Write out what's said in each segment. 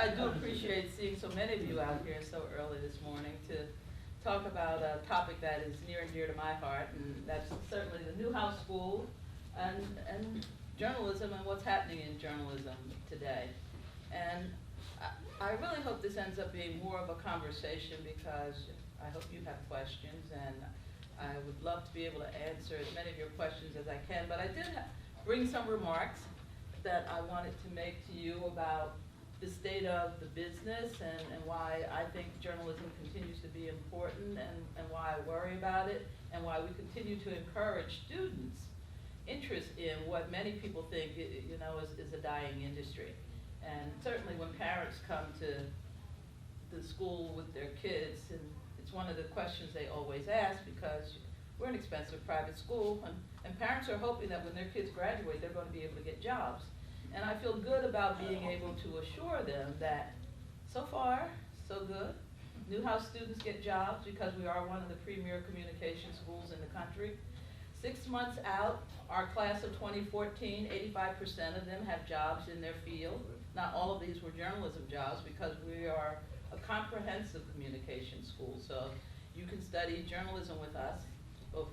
I do appreciate seeing so many of you out here so early this morning to talk about a topic that is near and dear to my heart, and that's certainly the Newhouse School and journalism and what's happening in journalism today. And I really hope this ends up being more of a conversation because I hope you have questions, and I would love to be able to answer as many of your questions as I can. But I did bring some remarks that I wanted to make to you about the state of the business and why I think journalism continues to be important and why I worry about it and why we continue to encourage students' interest in what many people think is a dying industry. And certainly when parents come to the school with their kids, and it's one of the questions they always ask because we're an expensive private school, and parents are hoping that when their kids graduate, they're going to be able to get jobs. And I feel good about being able to assure them that so far, so good. Newhouse students get jobs because we are one of the premier communication schools in the country. 6 months out, our class of 2014, 85% of them have jobs in their field. Not all of these were journalism jobs because we are a comprehensive communication school. So you can study journalism with us, of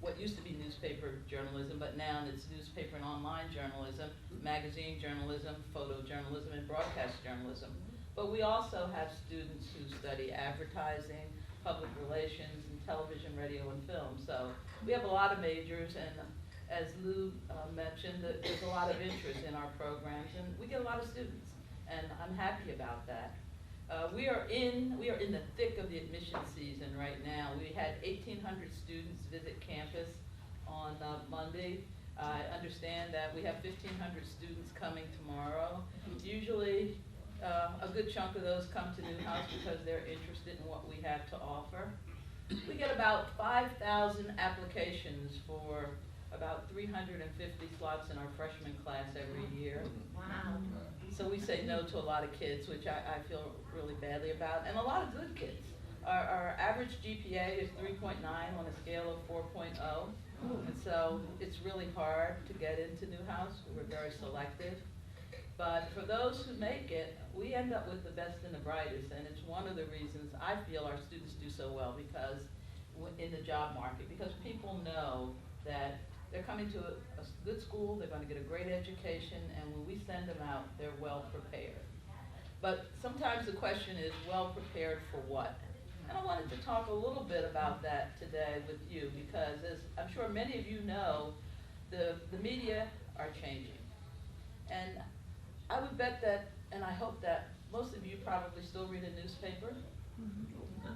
what used to be newspaper journalism, but now it's newspaper and online journalism, magazine journalism, photojournalism, and broadcast journalism. But we also have students who study advertising, public relations, and television, radio, and film. So we have a lot of majors, and as Lou mentioned, there's a lot of interest in our programs, and we get a lot of students, and I'm happy about that. We are in the thick of the admission season right now. We had 1,800 students visit campus on Monday. I understand that we have 1,500 students coming tomorrow. Usually, a good chunk of those come to Newhouse because they're interested in what we have to offer. We get about 5,000 applications for about 350 slots in our freshman class every year. Wow. So we say no to a lot of kids, which I feel really badly about, and a lot of good kids. Our average GPA is 3.9 on a scale of 4.0, and so it's really hard to get into Newhouse. We're very selective. But for those who make it, we end up with the best and the brightest, and it's one of the reasons I feel our students do so well because in the job market, because people know that they're coming to a good school, they're going to get a great education, and when we send them out, they're well prepared. But sometimes the question is, well prepared for what? And I wanted to talk a little bit about that today with you because, as I'm sure many of you know, the media are changing. And I would bet that, and I hope that most of you probably still read a newspaper.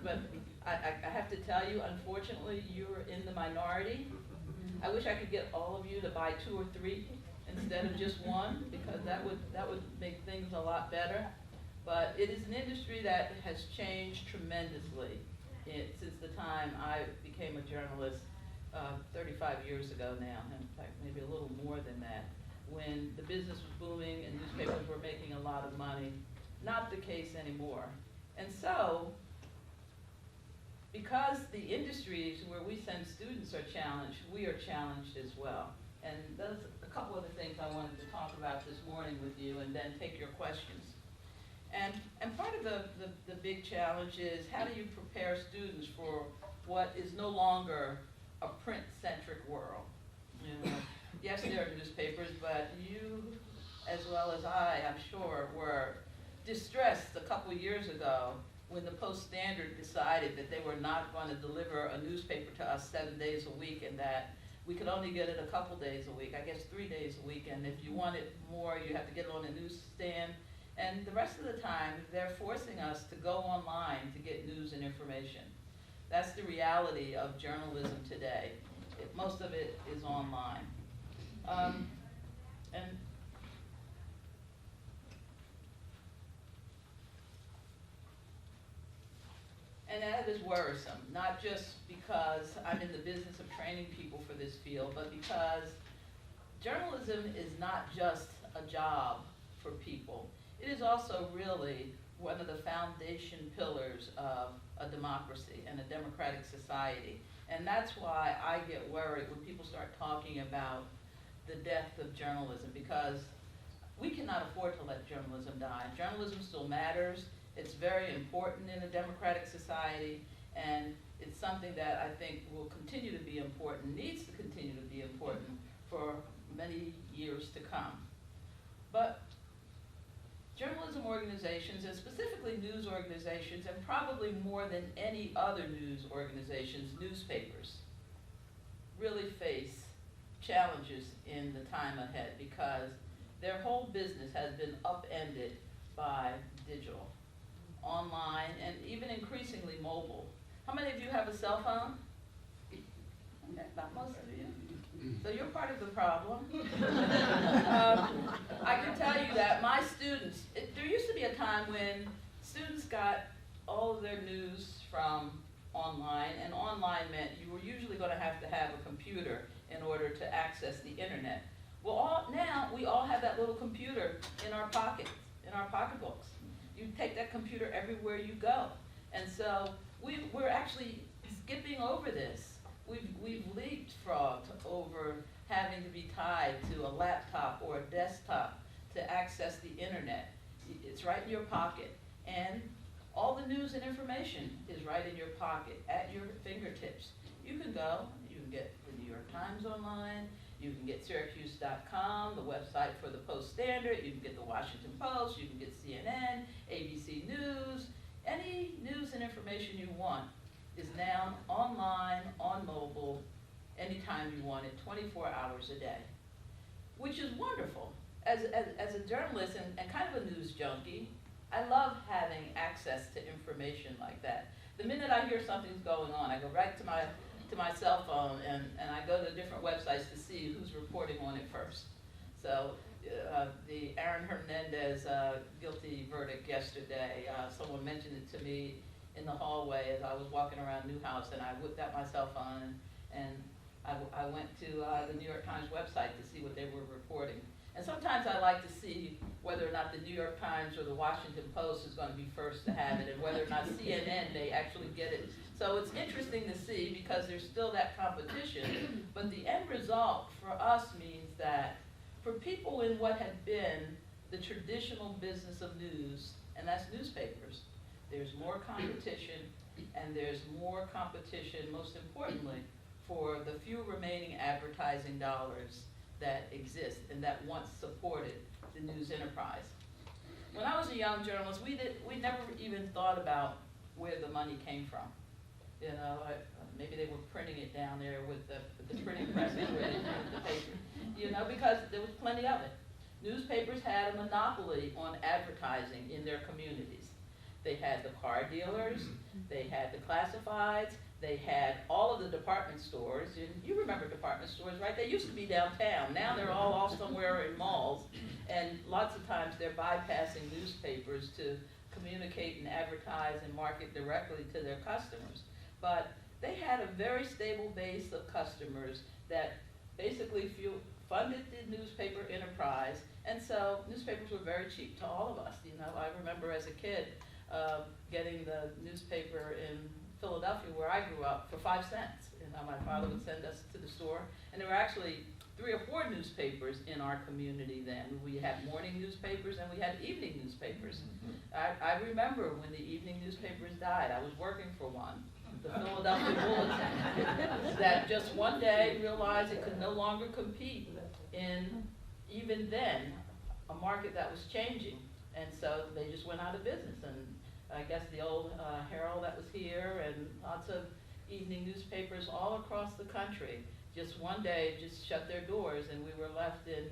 But I have to tell you, unfortunately, you're in the minority. I wish I could get all of you to buy 2 or 3 instead of just one, because that would make things a lot better. But it is an industry that has changed tremendously since the time I became a journalist 35 years ago now, in fact maybe a little more than that, when the business was booming and newspapers were making a lot of money. Not the case anymore. And so, because the industries where we send students are challenged, we are challenged as well. And those are a couple of the things I wanted to talk about this morning with you and then take your questions. And part of the big challenge is how do you prepare students for what is no longer a print-centric world? Yes, there are newspapers, but you, as well as I'm sure, were distressed a couple years ago when the Post-Standard decided that they were not going to deliver a newspaper to us 7 days a week and that we could only get it a couple days a week, I guess 3 days a week, and if you wanted more, you have to get it on a newsstand. And the rest of the time, they're forcing us to go online to get news and information. That's the reality of journalism today. Most of it is online. And that is worrisome, not just because I'm in the business of training people for this field, but because journalism is not just a job for people. It is also really one of the foundation pillars of a democracy and a democratic society. And that's why I get worried when people start talking about the death of journalism, because we cannot afford to let journalism die. Journalism still matters. It's very important in a democratic society, and it's something that I think will continue to be important, needs to continue to be important for many years to come. But journalism organizations, and specifically news organizations, and probably more than any other news organizations, newspapers, really face challenges in the time ahead because their whole business has been upended by digital, online, and even increasingly mobile. How many of you have a cell phone? Okay, not most of you. So you're part of the problem. I can tell you that my students, there used to be a time when students got all of their news from online, and online meant you were usually going to have a computer in order to access the internet. Well, now we all have that little computer in our pockets, in our pocketbooks. You take that computer everywhere you go. And so we're actually skipping over this. We've leapfrogged over having to be tied to a laptop or a desktop to access the internet. It's right in your pocket. And all the news and information is right in your pocket, at your fingertips. You can go, you can get the New York Times online, you can get Syracuse.com, the website for the Post-Standard, you can get the Washington Post, you can get CNN, ABC News. Any news and information you want is now online, on mobile, anytime you want it, 24 hours a day, which is wonderful. As a journalist and kind of a news junkie, I love having access to information like that. The minute I hear something's going on, I go right to my cell phone and I go to different websites to see who's reporting on it first. So the Aaron Hernandez guilty verdict yesterday, someone mentioned it to me in the hallway as I was walking around Newhouse, and I whipped out my cell phone and I went to the New York Times website to see what they were reporting. And sometimes I like to see whether or not the New York Times or the Washington Post is going to be first to have it, and whether or not CNN may actually get it. So it's interesting to see because there's still that competition, but the end result for us means that for people in what had been the traditional business of news, and that's newspapers, there's more competition, and there's more competition, most importantly, for the few remaining advertising dollars that exist and that once supported the news enterprise. When I was a young journalist, we never even thought about where the money came from. You know, maybe they were printing it down there with the printing press where they printed the paper. You know, because there was plenty of it. Newspapers had a monopoly on advertising in their communities. They had the car dealers, they had the classifieds, they had all of the department stores. And you remember department stores, right? They used to be downtown. Now they're all off somewhere in malls. And lots of times they're bypassing newspapers to communicate and advertise and market directly to their customers. But they had a very stable base of customers that basically funded the newspaper enterprise. And so newspapers were very cheap to all of us. You know, I remember as a kid getting the newspaper in Philadelphia, where I grew up, for 5 cents. You know, my father would send us to the store, and there were actually 3 or 4 newspapers in our community then. We had morning newspapers and we had evening newspapers. I remember when the evening newspapers died. I was working for one, the Philadelphia Bulletin, that just one day realized it could no longer compete in, even then, a market that was changing. And so they just went out of business. And I guess the old Herald that was here and lots of evening newspapers all across the country just one day just shut their doors, and we were left in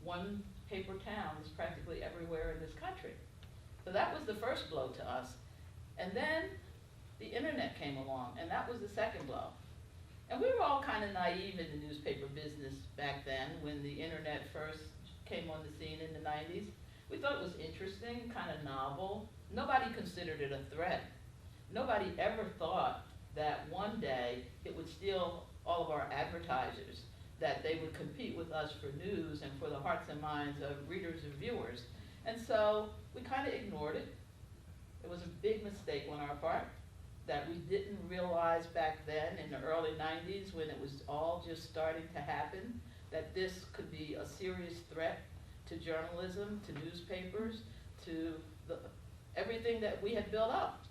one paper towns practically everywhere in this country. So that was the first blow to us. And then the internet came along, and that was the second blow. And we were all kind of naive in the newspaper business back then when the internet first came on the scene in the 90s. We thought it was interesting, kind of novel. Nobody considered it a threat. Nobody ever thought that one day it would steal all of our advertisers, that they would compete with us for news and for the hearts and minds of readers and viewers. And so we kind of ignored it. It was a big mistake on our part that we didn't realize back then in the early 90s when it was all just starting to happen, that this could be a serious threat to journalism, to newspapers, to everything that we had built up.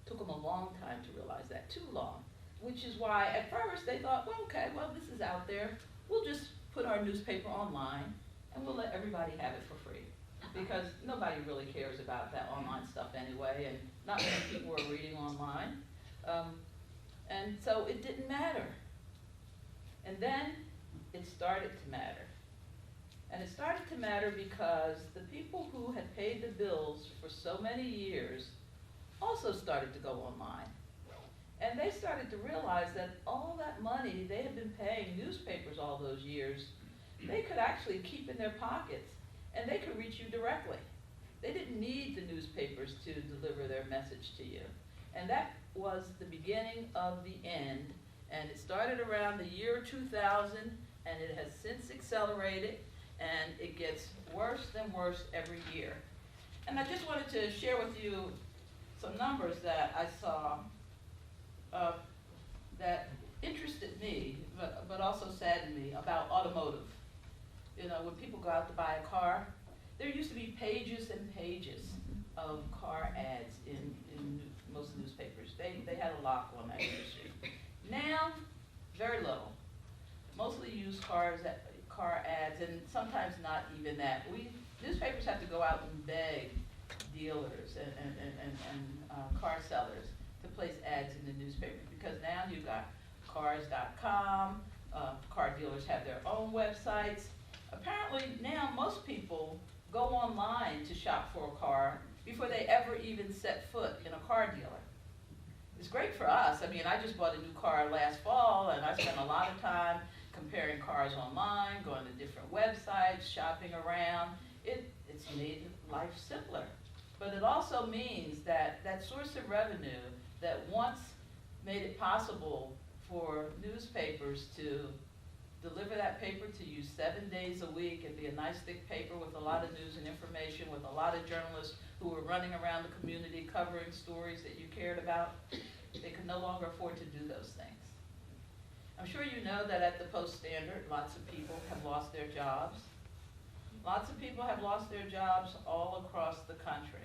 Took them a long time to realize that, too long. Which is why at first they thought, well, okay, well, this is out there. We'll just put our newspaper online and we'll let everybody have it for free. Because nobody really cares about that online stuff anyway, and not many people are reading online. And so it didn't matter. And then it started to matter. And it started to matter because the people who had paid the bills for so many years also started to go online. And they started to realize that all that money they had been paying newspapers all those years, they could actually keep in their pockets, and they could reach you directly. They didn't need the newspapers to deliver their message to you. And that was the beginning of the end. And it started around the year 2000, and it has since accelerated, and it gets worse and worse every year. And I just wanted to share with you some numbers that I saw that interested me, but also saddened me about automotive. You know, when people go out to buy a car, there used to be pages and pages of car ads in most newspapers. They had a lock on that industry. Now, very little. Mostly used car ads, and sometimes not even that. Newspapers have to go out and beg dealers and car sellers to place ads in the newspaper, because now you've got cars.com, car dealers have their own websites. Apparently now most people go online to shop for a car before they ever even set foot in a car dealer. It's great for us. I mean, I just bought a new car last fall, and I spent a lot of time comparing cars online, going to different websites, shopping around. It's made life simpler. But it also means that that source of revenue that once made it possible for newspapers to deliver that paper to you 7 days a week and be a nice thick paper with a lot of news and information, with a lot of journalists who were running around the community covering stories that you cared about, they could no longer afford to do those things. I'm sure you know that at the Post-Standard, lots of people have lost their jobs. Lots of people have lost their jobs all across the country.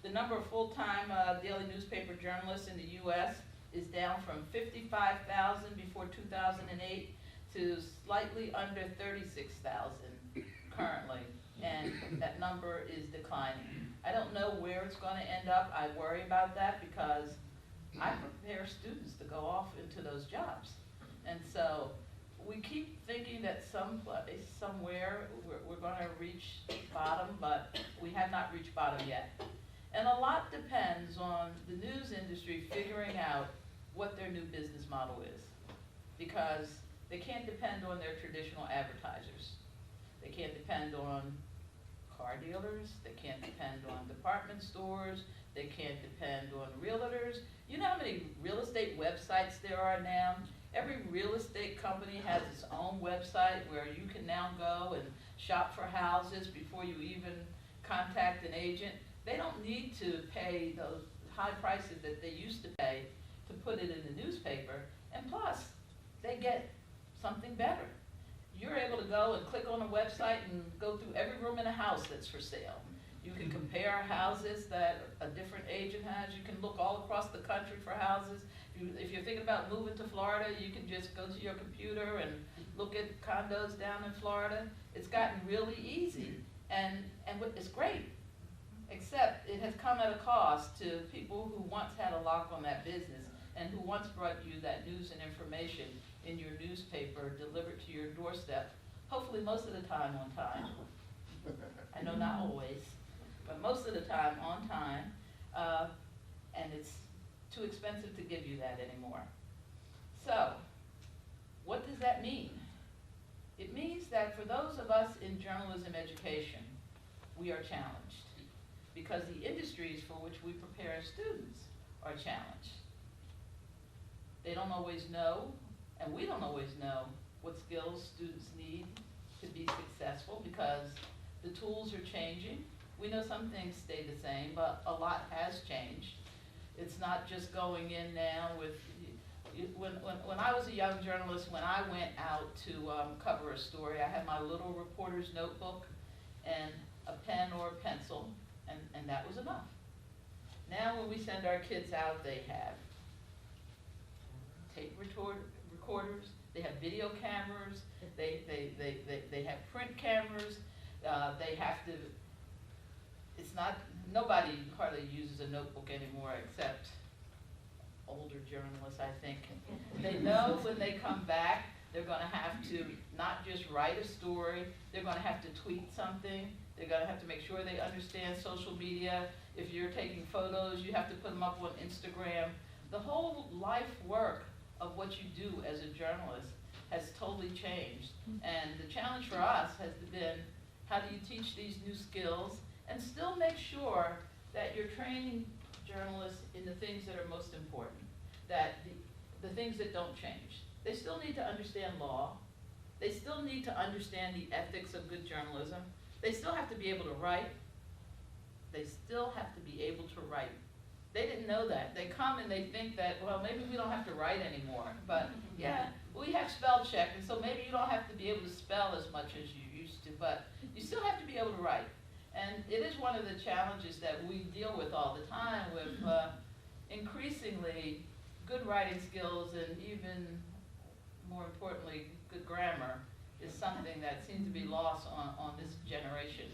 The number of full-time daily newspaper journalists in the U.S. is down from 55,000 before 2008 to slightly under 36,000 currently, and that number is declining. I don't know where it's going to end up. I worry about that because I prepare students to go off into those jobs. And so we keep thinking that someplace, somewhere, we're going to reach bottom, but we have not reached bottom yet. And a lot depends on the news industry figuring out what their new business model is, because they can't depend on their traditional advertisers. They can't depend on car dealers. They can't depend on department stores. They can't depend on realtors. You know how many real estate websites there are now? Every real estate company has its own website where you can now go and shop for houses before you even contact an agent. They don't need to pay those high prices that they used to pay to put it in the newspaper, and plus, they get something better. You're able to go and click on a website and go through every room in a house that's for sale. You can compare houses that a different agent has. You can look all across the country for houses. If you're thinking about moving to Florida, you can just go to your computer and look at condos down in Florida. It's gotten really easy, and it's great, except it has come at a cost to people who once had a lock on that business and who once brought you that news and information in your newspaper delivered to your doorstep, hopefully most of the time on time. I know not always, but most of the time on time, and it's too expensive to give you that anymore. So, what does that mean? It means that for those of us in journalism education, we are challenged, because the industries for which we prepare students are challenged. They don't always know, and we don't always know, what skills students need to be successful, because the tools are changing. We know some things stay the same, but a lot has changed. It's not just going in now with When I was a young journalist, when I went out to cover a story, I had my little reporter's notebook and a pen or a pencil, and that was enough. Now when we send our kids out, they have tape recorders, they have video cameras, they have print cameras, they have to, it's not, nobody hardly uses a notebook anymore except older journalists, I think. They know when they come back, they're going to have to not just write a story, they're going to have to tweet something, they're going to have to make sure they understand social media. If you're taking photos, you have to put them up on Instagram. The whole life work of what you do as a journalist has totally changed. And the challenge for us has been, how do you teach these new skills and still make sure that you're training journalists in the things that are most important, that the things that don't change. They still need to understand law. They still need to understand the ethics of good journalism. They still have to be able to write. They still have to be able to write. They didn't know that. They come and they think that, well, maybe we don't have to write anymore. But yeah, we have spell check, and so maybe you don't have to be able to spell as much as you used to, but you still have to be able to write. And it is one of the challenges that we deal with all the time with increasingly good writing skills, and even more importantly, good grammar is something that seems to be lost on this generation.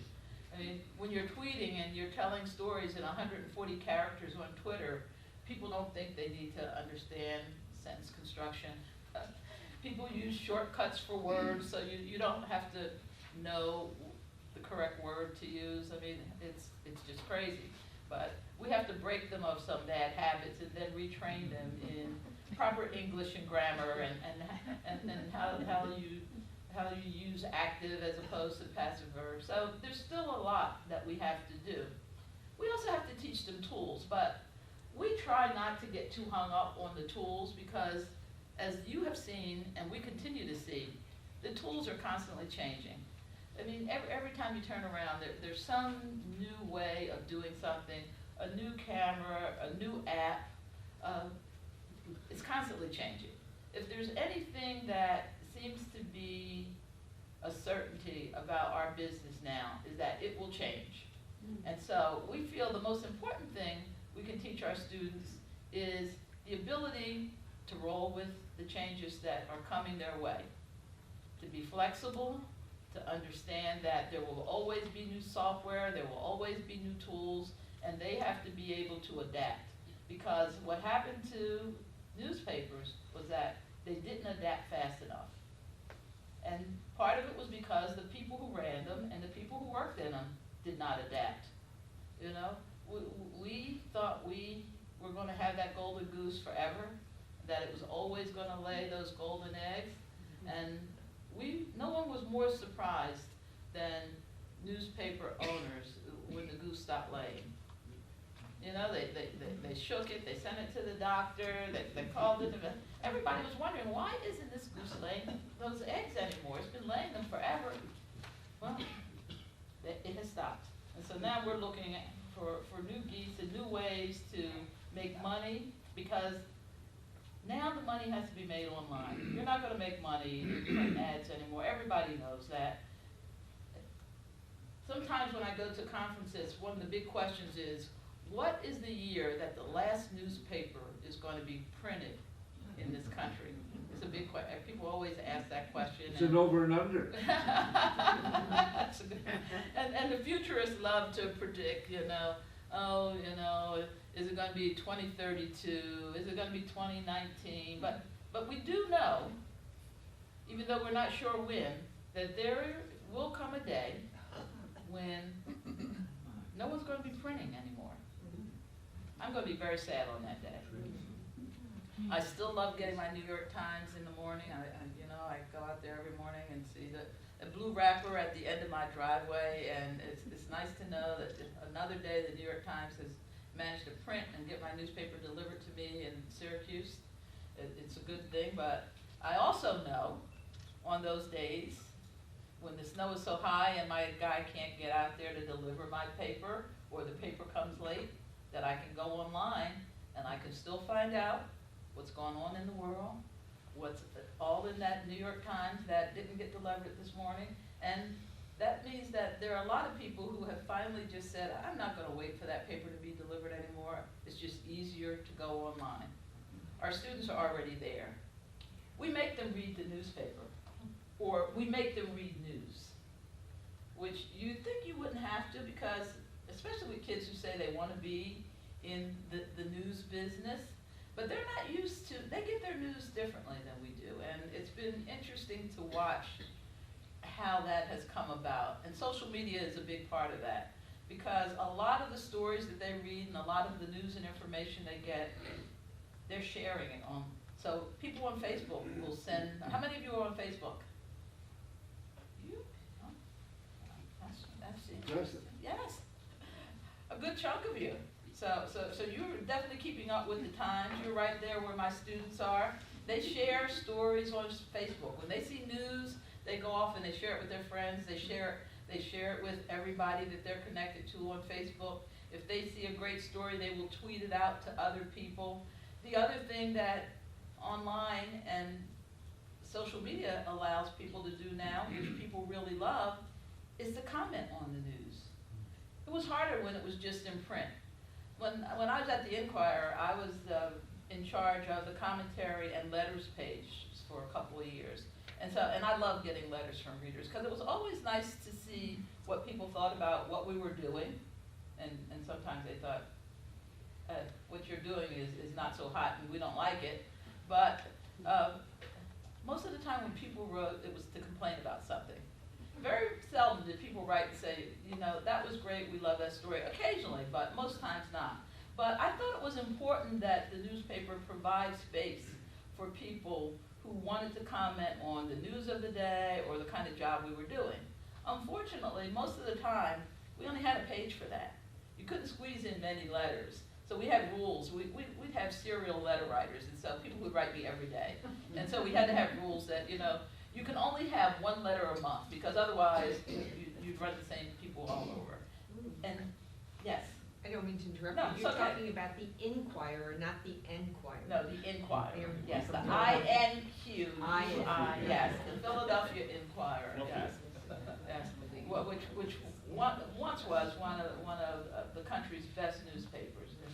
I mean, when you're tweeting and you're telling stories in 140 characters on Twitter, people don't think they need to understand sentence construction. People use shortcuts for words, so you don't have to know the correct word to use. I mean, it's just crazy. But we have to break them of some bad habits and then retrain them in proper English and grammar and how you use active as opposed to passive verbs. So there's still a lot that we have to do. We also have to teach them tools, but we try not to get too hung up on the tools because, as you have seen and we continue to see, the tools are constantly changing. I mean, every time you turn around, there's some new way of doing something, a new camera, a new app. It's constantly changing. If there's anything that seems to be a certainty about our business now, is that it will change. And so we feel the most important thing we can teach our students is the ability to roll with the changes that are coming their way, to be flexible, to understand that there will always be new software, there will always be new tools, and they have to be able to adapt. Because what happened to newspapers was that they didn't adapt fast enough. And part of it was because the people who ran them and the people who worked in them did not adapt. You know, we thought we were going to have that golden goose forever, that it was always going to lay those golden eggs, and no one was more surprised than newspaper owners when the goose stopped laying. You know, they shook it, they sent it to the doctor, they called it. Everybody was wondering, why isn't this goose laying those eggs anymore? It's been laying them forever. Well, it has stopped. And so now we're looking for new geese and new ways to make money, because now the money has to be made online. You're not going to make money in print ads anymore. Everybody knows that. Sometimes when I go to conferences, one of the big questions is, what is the year that the last newspaper is going to be printed in this country? It's a big question. People always ask that question. It's an over and under. That's a good, and the futurists love to predict, you know, is it going to be 2032? Is it going to be 2019? But we do know, even though we're not sure when, that there will come a day when no one's going to be printing anymore. I'm going to be very sad on that day. I still love getting my New York Times in the morning. I go out there every morning and see the blue wrapper at the end of my driveway, and it's nice to know that another day the New York Times has managed to print and get my newspaper delivered to me in Syracuse. It's a good thing, but I also know on those days when the snow is so high and my guy can't get out there to deliver my paper, or the paper comes late, that I can go online and I can still find out what's going on in the world, what's all in that New York Times that didn't get delivered this morning. And that means that there are a lot of people who have finally just said, I'm not going to wait for that paper to be delivered anymore. It's just easier to go online. Our students are already there. We make them read the newspaper, or we make them read news, which you'd think you wouldn't have to, because especially with kids who say they want to be in the news business, but they're not used to, they get their news differently than we do. And it's been interesting to watch how that has come about. And social media is a big part of that, because a lot of the stories that they read and a lot of the news and information they get, they're sharing it on. So people on Facebook will send, how many of you are on Facebook? You? Oh, that's interesting. Yes, a good chunk of you. So you're definitely keeping up with the times. You're right there where my students are. They share stories on Facebook. When they see news, they go off and they share it with their friends. They share it with everybody that they're connected to on Facebook. If they see a great story, they will tweet it out to other people. The other thing that online and social media allows people to do now, which people really love, is to comment on the news. It was harder when it was just in print. When I was at the Inquirer, I was in charge of the commentary and letters page for a couple of years. And I loved getting letters from readers, because it was always nice to see what people thought about what we were doing. And sometimes they thought, what you're doing is not so hot and we don't like it. But most of the time when people wrote, it was to complain about something. Very seldom did people write and say, that was great, we love that story. Occasionally, but most times not. But I thought it was important that the newspaper provide space for people who wanted to comment on the news of the day or the kind of job we were doing. Unfortunately, most of the time, we only had a page for that. You couldn't squeeze in many letters. So we had rules. We'd have serial letter writers, and so people would write me every day. And so we had to have rules that, you can only have one letter a month, because otherwise you'd run the same people all over. And yes? I don't mean to interrupt No, you. You're okay. talking about the Inquirer, not the Enquirer. No, the Inquirer. Yes, the INQ. Yes, the Philadelphia Inquirer. Yes, yes. Which once was one of the country's best newspapers, and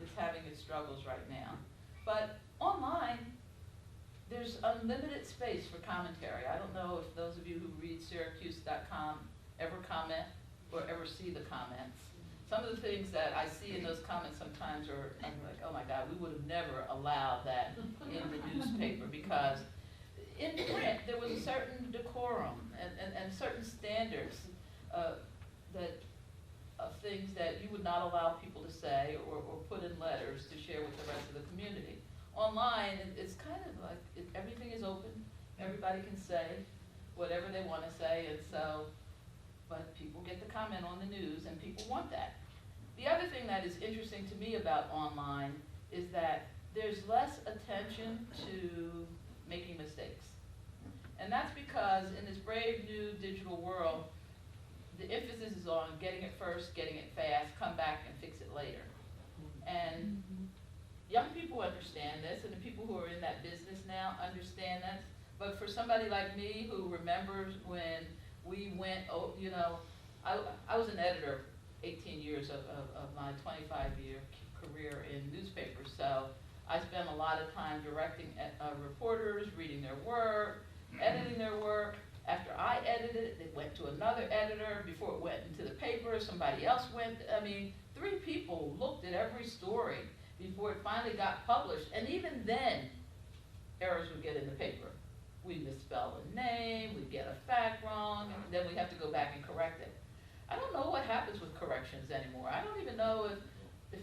is having its struggles right now. But online, there's unlimited space for commentary. I don't know if those of you who read Syracuse.com ever comment or ever see the comments. Some of the things that I see in those comments sometimes I'm like, oh my God, we would have never allowed that in the newspaper, because in print there was a certain decorum and certain standards of things that you would not allow people to say or put in letters to share with the rest of the community. Online, it's kind of like everything is open. Everybody can say whatever they want to say, and so, but people get to comment on the news, and people want that. The other thing that is interesting to me about online is that there's less attention to making mistakes. And that's because in this brave new digital world, the emphasis is on getting it first, getting it fast, come back and fix it later. And young people understand this, and the people who are in that business now understand that. But for somebody like me who remembers when we went, I was an editor 18 years of my 25-year career in newspapers, so I spent a lot of time directing reporters, reading their work, editing their work. After I edited it, it went to another editor. Before it went into the paper, somebody else went. 3 people looked at every story before it finally got published. And even then, errors would get in the paper. We'd misspell a name, we'd get a fact wrong, and then we'd have to go back and correct it. I don't know what happens with corrections anymore. I don't even know if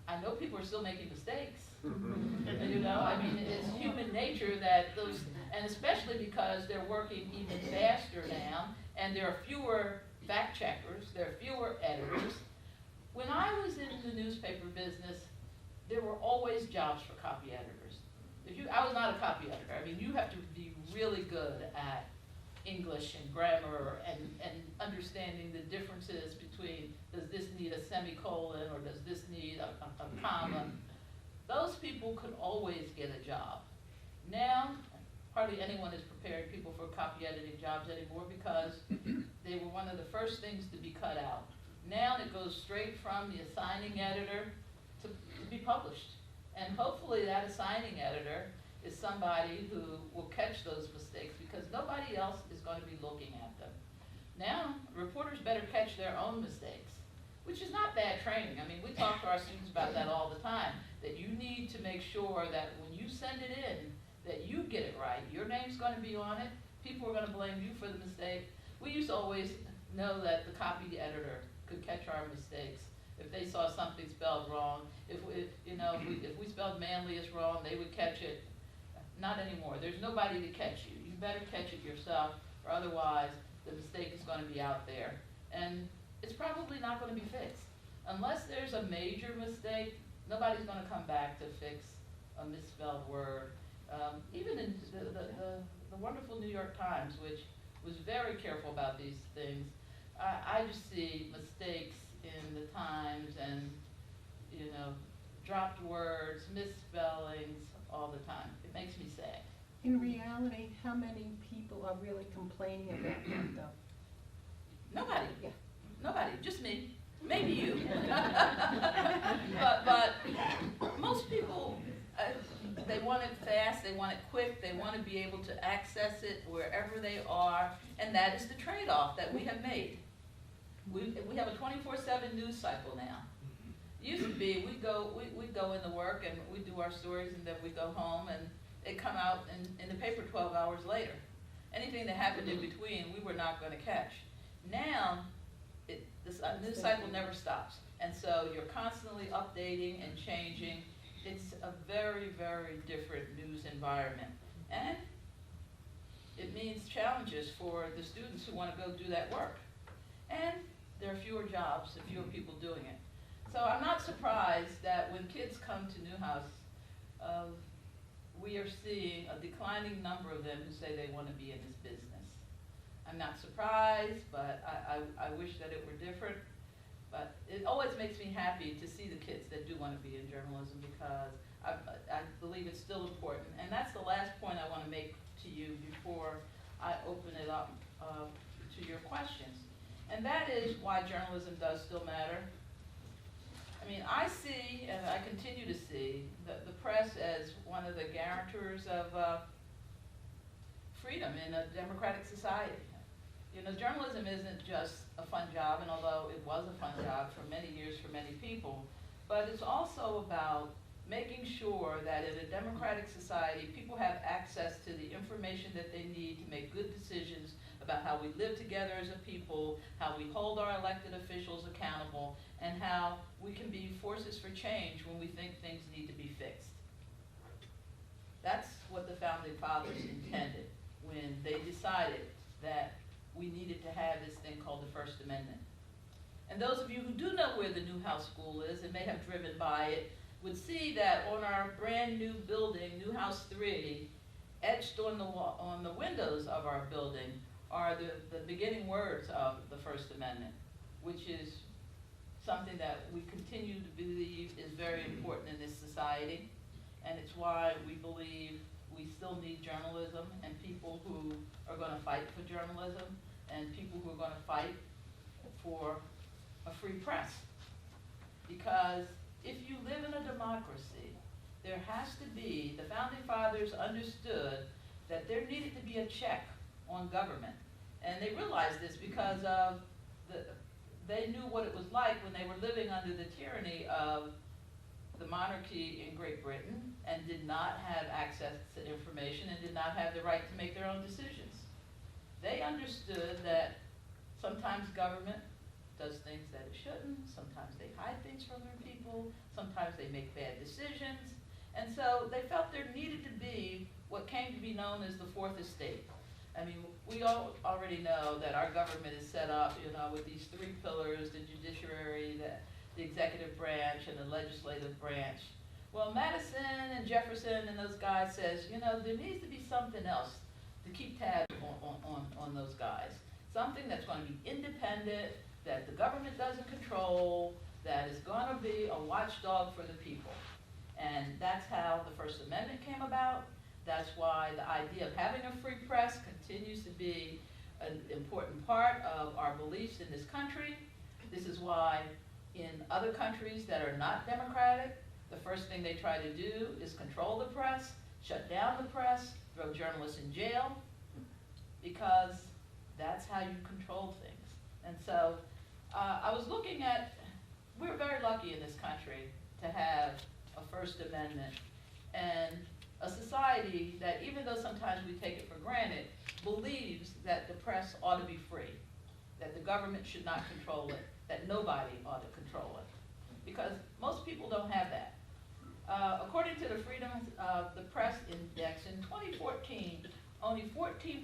I know people are still making mistakes. It's human nature that those, and especially because they're working even faster now, and there are fewer fact checkers, there are fewer editors. When I was in the newspaper business, there were always jobs for copy editors. I was not a copy editor. You have to be really good at English and grammar and understanding the differences between, does this need a semicolon or does this need a comma? those people could always get a job. Now, hardly anyone is preparing people for copy editing jobs anymore because they were one of the first things to be cut out. Now it goes straight from the assigning editor to be published. And hopefully that assigning editor is somebody who will catch those mistakes because nobody else is going to be looking at them. Now, reporters better catch their own mistakes, which is not bad training. I mean, we talk to our students about that all the time, that you need to make sure that when you send it in, that you get it right. Your name's going to be on it. People are going to blame you for the mistake. We used to always know that the copy editor could catch our mistakes. If they saw something spelled wrong, if we spelled Manlius wrong, they would catch it. Not anymore. There's nobody to catch you. You better catch it yourself, or otherwise the mistake is going to be out there. And it's probably not going to be fixed. Unless there's a major mistake, nobody's going to come back to fix a misspelled word. Even in the wonderful New York Times, which was very careful about these things, I just see mistakes in the Times and, dropped words, misspellings all the time. It makes me sad. In reality, how many people are really complaining about that though? Nobody. Yeah. Nobody. Just me. Maybe you. but most people, they want it fast, they want it quick, they want to be able to access it wherever they are, and that is the trade-off that we have made. We have a 24/7 news cycle now. Used to be, we'd go into work and we'd do our stories and then we'd go home and it'd come out in the paper 12 hours later. Anything that happened in between, we were not going to catch. Now, this news cycle never stops. And so you're constantly updating and changing. It's a very, very different news environment. And it means challenges for the students who want to go do that work. And there are fewer jobs and fewer people doing it. So I'm not surprised that when kids come to Newhouse, we are seeing a declining number of them who say they want to be in this business. I'm not surprised, but I wish that it were different. But it always makes me happy to see the kids that do want to be in journalism because I believe it's still important. And that's the last point I want to make to you before I open it up to your questions. And that is why journalism does still matter. I mean, I see, and I continue to see, the press as one of the guarantors of freedom in a democratic society. Journalism isn't just a fun job, and although it was a fun job for many years for many people, but it's also about making sure that in a democratic society, people have access to the information that they need to make good decisions about how we live together as a people, how we hold our elected officials accountable, and how we can be forces for change when we think things need to be fixed. That's what the Founding Fathers intended when they decided that we needed to have this thing called the First Amendment. And those of you who do know where the Newhouse School is and may have driven by it would see that on our brand new building, Newhouse 3, etched on the windows of our building are the beginning words of the First Amendment, which is something that we continue to believe is very important in this society. And it's why we believe we still need journalism and people who are going to fight for journalism and people who are going to fight for a free press. Because if you live in a democracy, there has to be, the Founding Fathers understood that there needed to be a check on government. And they realized this because of they knew what it was like when they were living under the tyranny of the monarchy in Great Britain and did not have access to information and did not have the right to make their own decisions. They understood that sometimes government does things that it shouldn't, sometimes they hide things from their people, sometimes they make bad decisions, and so they felt there needed to be what came to be known as the Fourth Estate. I mean, we all already know that our government is set up, with these three pillars, the judiciary, the executive branch, and the legislative branch. Well, Madison and Jefferson and those guys says, there needs to be something else to keep tabs on those guys. Something that's going to be independent, that the government doesn't control, that is going to be a watchdog for the people. And that's how the First Amendment came about. That's why the idea of having a free press continues to be an important part of our beliefs in this country. This is why in other countries that are not democratic, the first thing they try to do is control the press, shut down the press, throw journalists in jail, because that's how you control things. And so I was looking at, we're very lucky in this country to have a First Amendment and a society that, even though sometimes we take it for granted, believes that the press ought to be free, that the government should not control it, that nobody ought to control it, because most people don't have that. According to the Freedom of the Press Index, in 2014, only 14%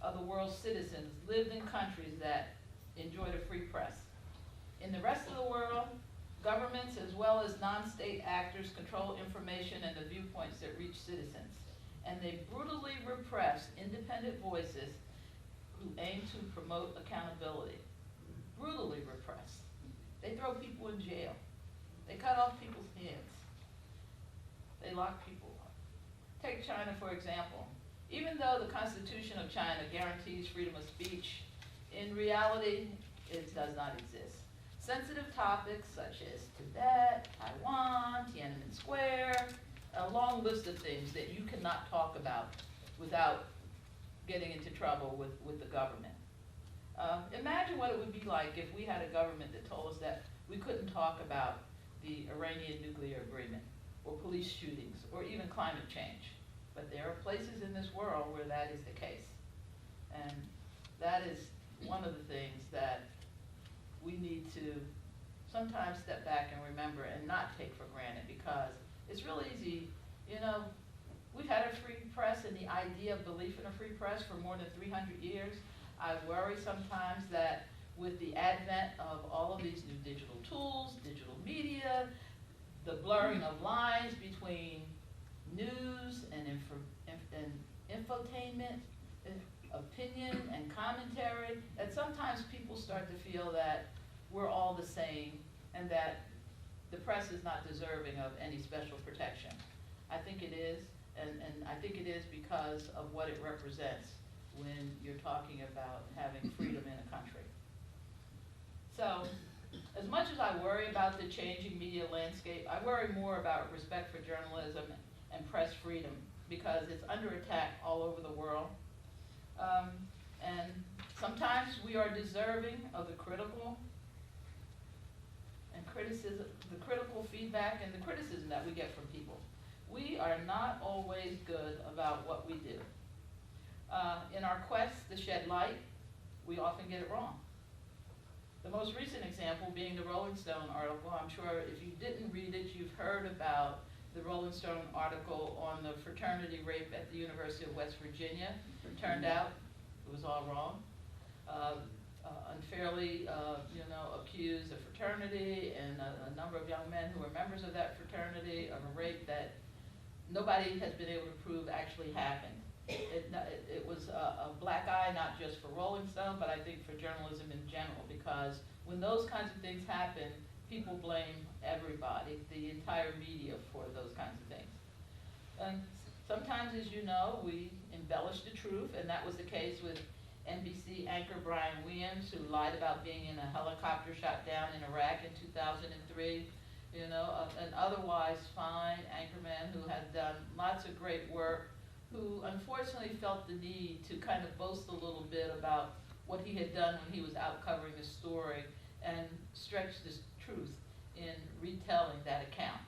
of the world's citizens lived in countries that enjoyed a free press. In the rest of the world, governments as well as non-state actors control information and the viewpoints that reach citizens. And they brutally repress independent voices who aim to promote accountability. Brutally repress. They throw people in jail. They cut off people's hands. They lock people up. Take China, for example. Even though the Constitution of China guarantees freedom of speech, in reality, it does not exist. Sensitive topics such as Tibet, Taiwan, Tiananmen Square, a long list of things that you cannot talk about without getting into trouble with the government. Imagine what it would be like if we had a government that told us that we couldn't talk about the Iranian nuclear agreement, or police shootings, or even climate change. But there are places in this world where that is the case. And that is one of the things that we need to sometimes step back and remember and not take for granted, because it's real easy, we've had a free press and the idea of belief in a free press for more than 300 years. I worry sometimes that with the advent of all of these new digital tools, digital media, the blurring of lines between news and infotainment, opinion and commentary, that sometimes people start to feel that we're all the same and that the press is not deserving of any special protection. I think it is, and I think it is because of what it represents when you're talking about having freedom in a country. So, as much as I worry about the changing media landscape, I worry more about respect for journalism and press freedom, because it's under attack all over the world. And sometimes we are deserving of the critical and criticism, the critical feedback and the criticism that we get from people. We are not always good about what we do. In our quest to shed light, we often get it wrong. The most recent example being the Rolling Stone article. I'm sure if you didn't read it, you've heard about the Rolling Stone article on the fraternity rape at the University of West Virginia. It turned out it was all wrong. Unfairly, accused a fraternity and a number of young men who were members of that fraternity of a rape that nobody has been able to prove actually happened. It was a black eye, not just for Rolling Stone, but I think for journalism in general, because when those kinds of things happen, people blame everybody, the entire media, for those kinds of things. And sometimes, as you know, we embellish the truth, and that was the case with NBC anchor Brian Williams, who lied about being in a helicopter shot down in Iraq in 2003. An otherwise fine anchorman who had done lots of great work, who unfortunately felt the need to kind of boast a little bit about what he had done when he was out covering a story, and stretch the truth in retelling that account.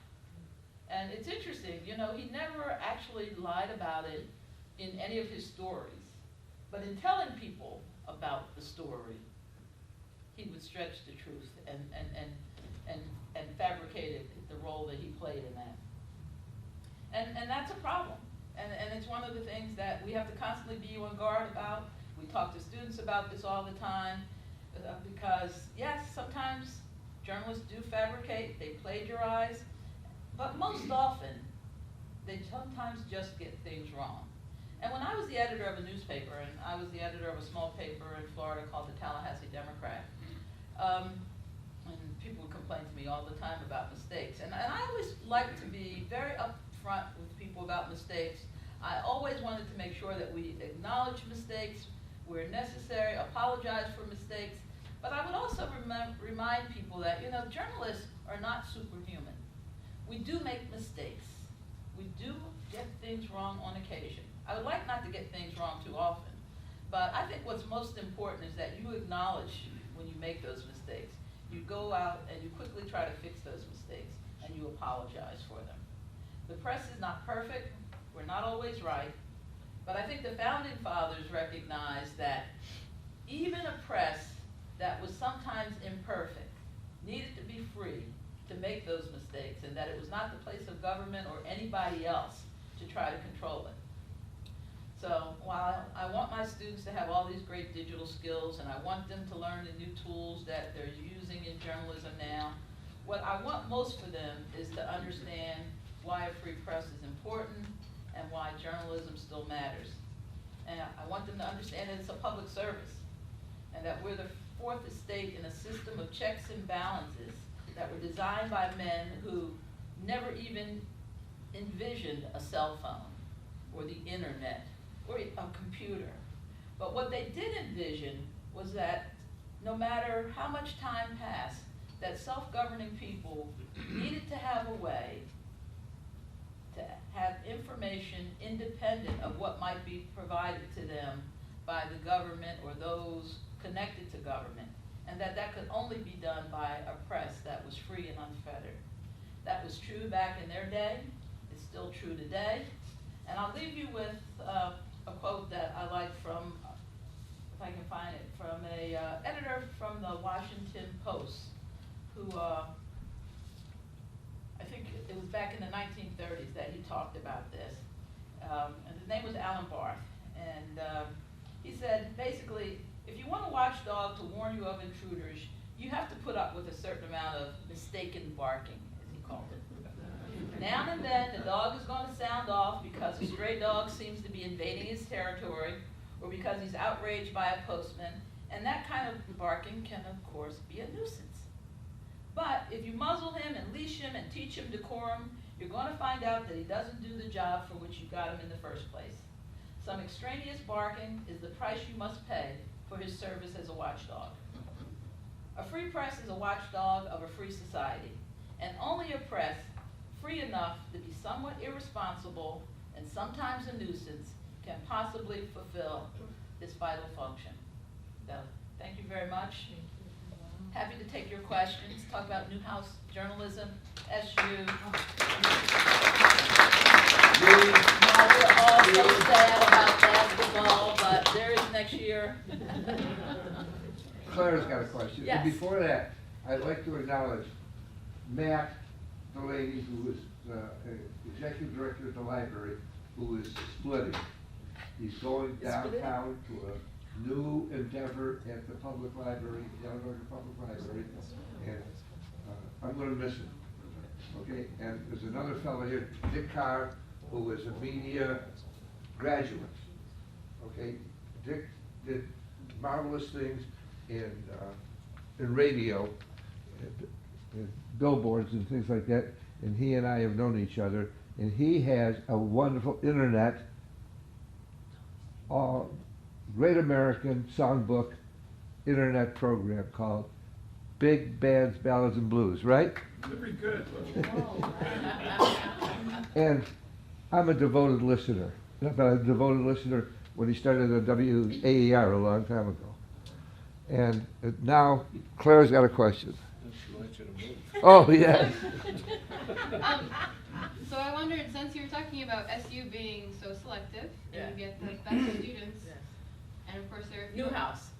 And it's interesting, he never actually lied about it in any of his stories, but in telling people about the story, he would stretch the truth and fabricated the role that he played in that. And that's a problem. And it's one of the things that we have to constantly be on guard about. We talk to students about this all the time, because yes, sometimes journalists do fabricate, they plagiarize, but most often, they sometimes just get things wrong. And when I was the editor of a newspaper, and I was the editor of a small paper in Florida called the Tallahassee Democrat, and people would complain to me all the time about mistakes. And I always like to be very upfront with people about mistakes. I always wanted to make sure that we acknowledge mistakes where necessary, apologize for mistakes, but I would also remind people that, you know, journalists are not superhuman. We do make mistakes. We do get things wrong on occasion. I would like not to get things wrong too often, but I think what's most important is that you acknowledge when you make those mistakes. You go out and you quickly try to fix those mistakes, and you apologize for them. The press is not perfect. We're not always right. But I think the founding fathers recognized that even a press that was sometimes imperfect needed to be free to make those mistakes, and that it was not the place of government or anybody else to try to control it. So while I want my students to have all these great digital skills, and I want them to learn the new tools that they're using in journalism now, what I want most for them is to understand why a free press is important and why journalism still matters. And I want them to understand that it's a public service, and that we're the fourth estate in a system of checks and balances that were designed by men who never even envisioned a cell phone or the internet or a computer. But what they did envision was that no matter how much time passed, that self-governing people needed to have a way to have information independent of what might be provided to them by the government or those connected to government, and that that could only be done by a press that was free and unfettered. That was true back in their day. It's still true today. And I'll leave you with a quote that I like from, if I can find it, from a editor from the Washington Post, who I think it was back in the 1930s that he talked about this. And his name was Alan Barth. And he said, basically, if you want a watchdog to warn you of intruders, you have to put up with a certain amount of mistaken barking, as he called it. Now and then, the dog is going to sound off because a stray dog seems to be invading his territory, or because he's outraged by a postman, and that kind of barking can, of course, be a nuisance. But if you muzzle him and leash him and teach him decorum, you're going to find out that he doesn't do the job for which you got him in the first place. Some extraneous barking is the price you must pay for his service as a watchdog. A free press is a watchdog of a free society, and only a press free enough to be somewhat irresponsible and sometimes a nuisance can possibly fulfill this vital function. So, thank you very much. Happy to take your questions. Talk about Newhouse journalism, SU. Now we're all so sad about basketball, but there is next year. Claire's got a question. Yes. And before that, I'd like to acknowledge Matt Delaney, who is executive director of the library, who is splitting. He's going downtown to a new endeavor at the public library, the Illinois Public Library, and I'm going to miss him. Okay, and there's another fellow here, Dick Carr, who is a media graduate. Okay, Dick did marvelous things in radio, and billboards and things like that, and he and I have known each other, and he has a wonderful internet, Great American Songbook internet program called Big Bands, Ballads, and Blues, right? Very good. And I'm a devoted listener. But a devoted listener when he started at WAER a long time ago. And now Claire's got a question. She wants you to move. Oh, yes. So I wondered, since you were talking about SU being so selective, Yeah. and you get the best students, Yes. and of course there are fewer Newhouse.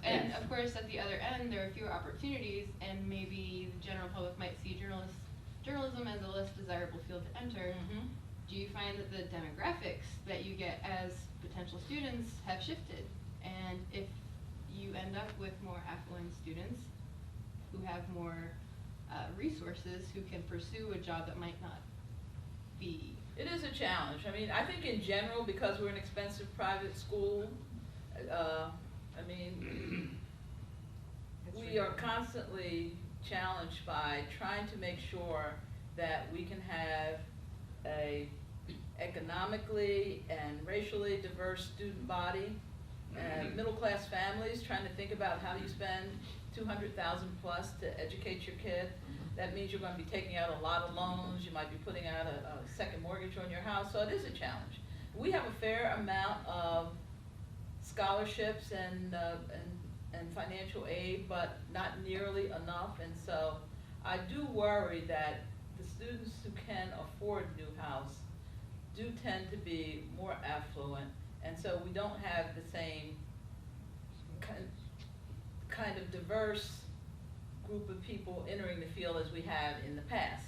and Yes. of course at the other end there are fewer opportunities, and maybe the general public might see journalism as a less desirable field to enter. Mhm. Do you find that the demographics that you get as potential students have shifted? And if you end up with more affluent students who have more resources, who can pursue a job that might not be. It is a challenge. I mean, I think in general, because we're an expensive private school, I mean, we are constantly challenged by trying to make sure that we can have a economically and racially diverse student body, and middle-class families trying to think about how do you spend $200,000 plus to educate your kid. That means you're going to be taking out a lot of loans. You might be putting out a second mortgage on your house, so it is a challenge. We have a fair amount of scholarships and financial aid, but not nearly enough, and so I do worry that the students who can afford Newhouse do tend to be more affluent, and so we don't have the same kind of diverse group of people entering the field as we have in the past.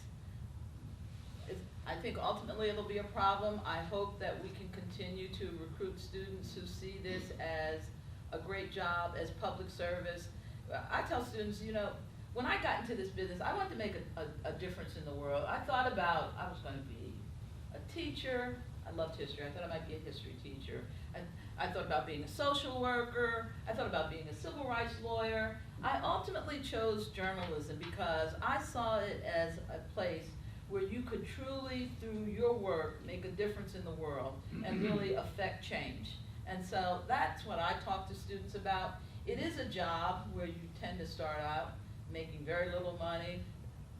I think ultimately it'll be a problem. I hope that we can continue to recruit students who see this as a great job, as public service. I tell students, you know, when I got into this business, I wanted to make a difference in the world. I thought about, I was going to be a teacher. I loved history. I thought I might be a history teacher. I thought about being a social worker. I thought about being a civil rights lawyer. I ultimately chose journalism because I saw it as a place where you could truly, through your work, make a difference in the world and really affect change. And so that's what I talk to students about. It is a job where you tend to start out making very little money.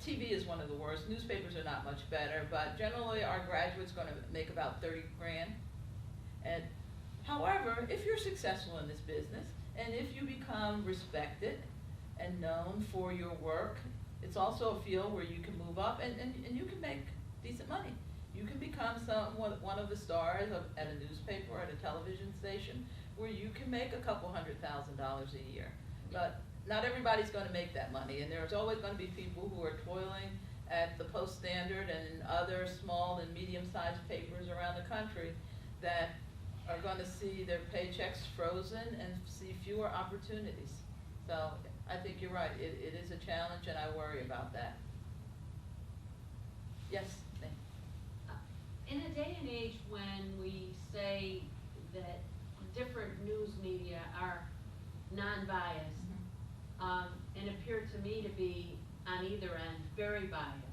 TV is one of the worst. Newspapers are not much better, but generally our graduates are going to make about 30 grand. And however, if you're successful in this business and if you become respected and known for your work, it's also a field where you can move up and you can make decent money. You can become one of the stars at a newspaper or at a television station where you can make a couple $100,000 a year. But not everybody's going to make that money, and there's always going to be people who are toiling at the Post Standard and in other small and medium-sized papers around the country that are going to see their paychecks frozen and see fewer opportunities. So I think you're right. It is a challenge, and I worry about that. Yes? In a day and age when we say that different news media are non-biased, and appear to me to be, on either end, very biased,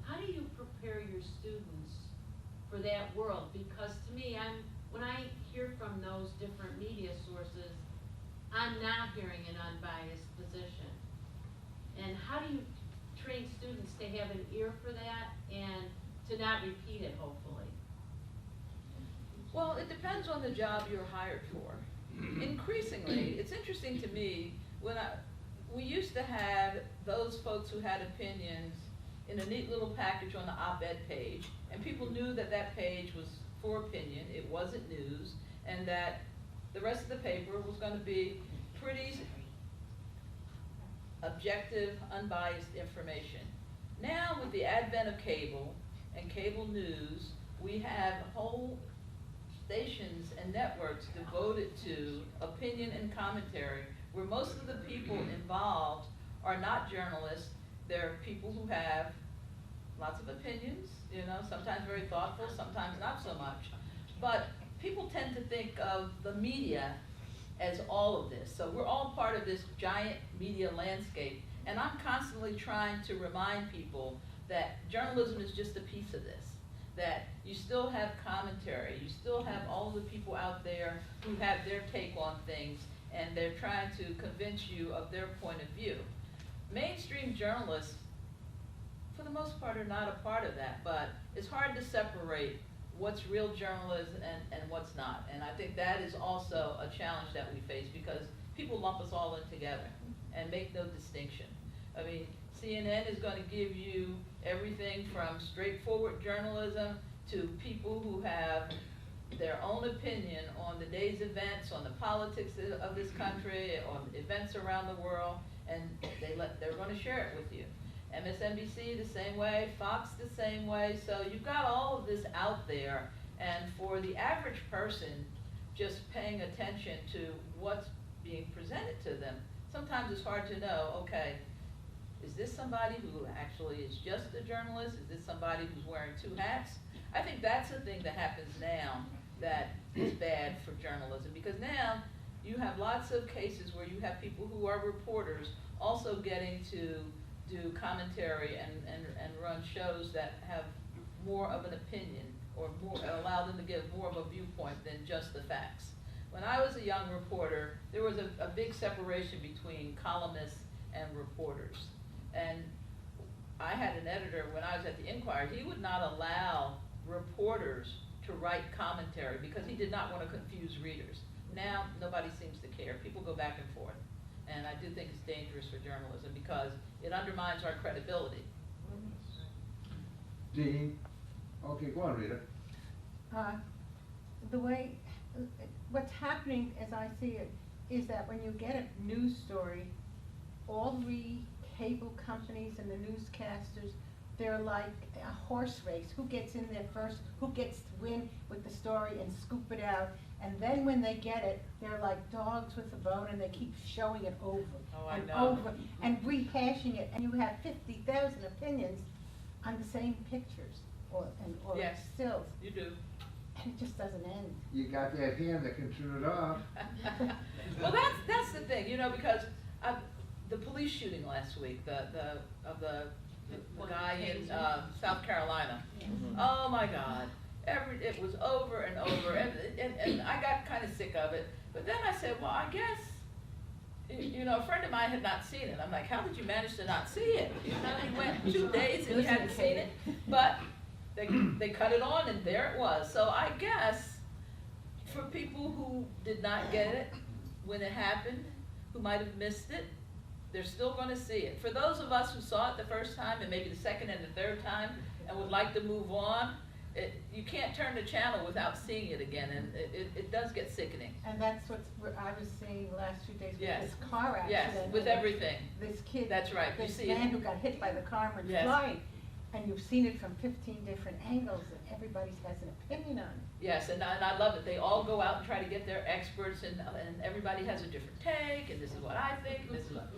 how do you prepare your students for that world? Because to me, when I hear from those different media sources, I'm not hearing an unbiased position. And how do you train students to have an ear for that and to not repeat it, hopefully? Well, it depends on the job you're hired for. Increasingly, it's interesting to me, we used to have those folks who had opinions in a neat little package on the op-ed page, and people knew that that page was for opinion, it wasn't news, and that the rest of the paper was going to be pretty objective, unbiased information. Now, with the advent of cable and cable news, we have whole stations and networks devoted to opinion and commentary, where most of the people involved are not journalists. They're people who have lots of opinions, you know, sometimes very thoughtful, sometimes not so much. But people tend to think of the media as all of this. So we're all part of this giant media landscape. And I'm constantly trying to remind people that journalism is just a piece of this, that you still have commentary, you still have all of the people out there who have their take on things, and they're trying to convince you of their point of view. Mainstream journalists, for the most part, are not a part of that, but it's hard to separate what's real journalism and what's not. And I think that is also a challenge that we face because people lump us all in together and make no distinction. I mean, CNN is going to give you everything from straightforward journalism to people who have their own opinion on the day's events, on the politics of this country, on events around the world, and they're going to share it with you. MSNBC the same way, Fox the same way, so you've got all of this out there, and for the average person just paying attention to what's being presented to them, sometimes it's hard to know, okay, is this somebody who actually is just a journalist? Is this somebody who's wearing two hats? I think that's the thing that happens now that is bad for journalism, because now you have lots of cases where you have people who are reporters also getting to do commentary and run shows that have more of an opinion, or more, allow them to give more of a viewpoint than just the facts. When I was a young reporter, there was a big separation between columnists and reporters. And I had an editor when I was at the Inquirer. He would not allow reporters to write commentary because he did not want to confuse readers. Now, nobody seems to care. People go back and forth. And I do think it's dangerous for journalism because it undermines our credibility. Dean? Okay, go on, Rita. The way, what's happening, as I see it, is that when you get a news story, all the cable companies and the newscasters, they're like a horse race. Who gets in there first, who gets to win with the story and scoop it out. And then when they get it, they're like dogs with a bone, and they keep showing it over and over and rehashing it. And you have 50,000 opinions on the same pictures or Yes. stills. You do. And it just doesn't end. You got that hand that can turn it off. Well, that's the thing, you know, because the police shooting last week, the guy in South Carolina. Oh my God! It was over and over, and I got kind of sick of it. But then I said, well, I guess, you know, a friend of mine had not seen it. I'm like, how did you manage to not see it? You know, he went 2 days and he hadn't seen it, but they cut it on and there it was. So I guess for people who did not get it when it happened, who might have missed it, they're still going to see it. For those of us who saw it the first time and maybe the second and the third time and would like to move on, you can't turn the channel without seeing it again, and it does get sickening. And that's what I was seeing the last 2 days with Yes. this car accident. Yes, with everything. This kid. That's right, you This see man it. who got hit by the car and went Yes. flying. And you've seen it from 15 different angles, and everybody has an opinion on it. Yes, and I love it. They all go out and try to get their experts, and everybody has a different take, and this is what I think, and this is what.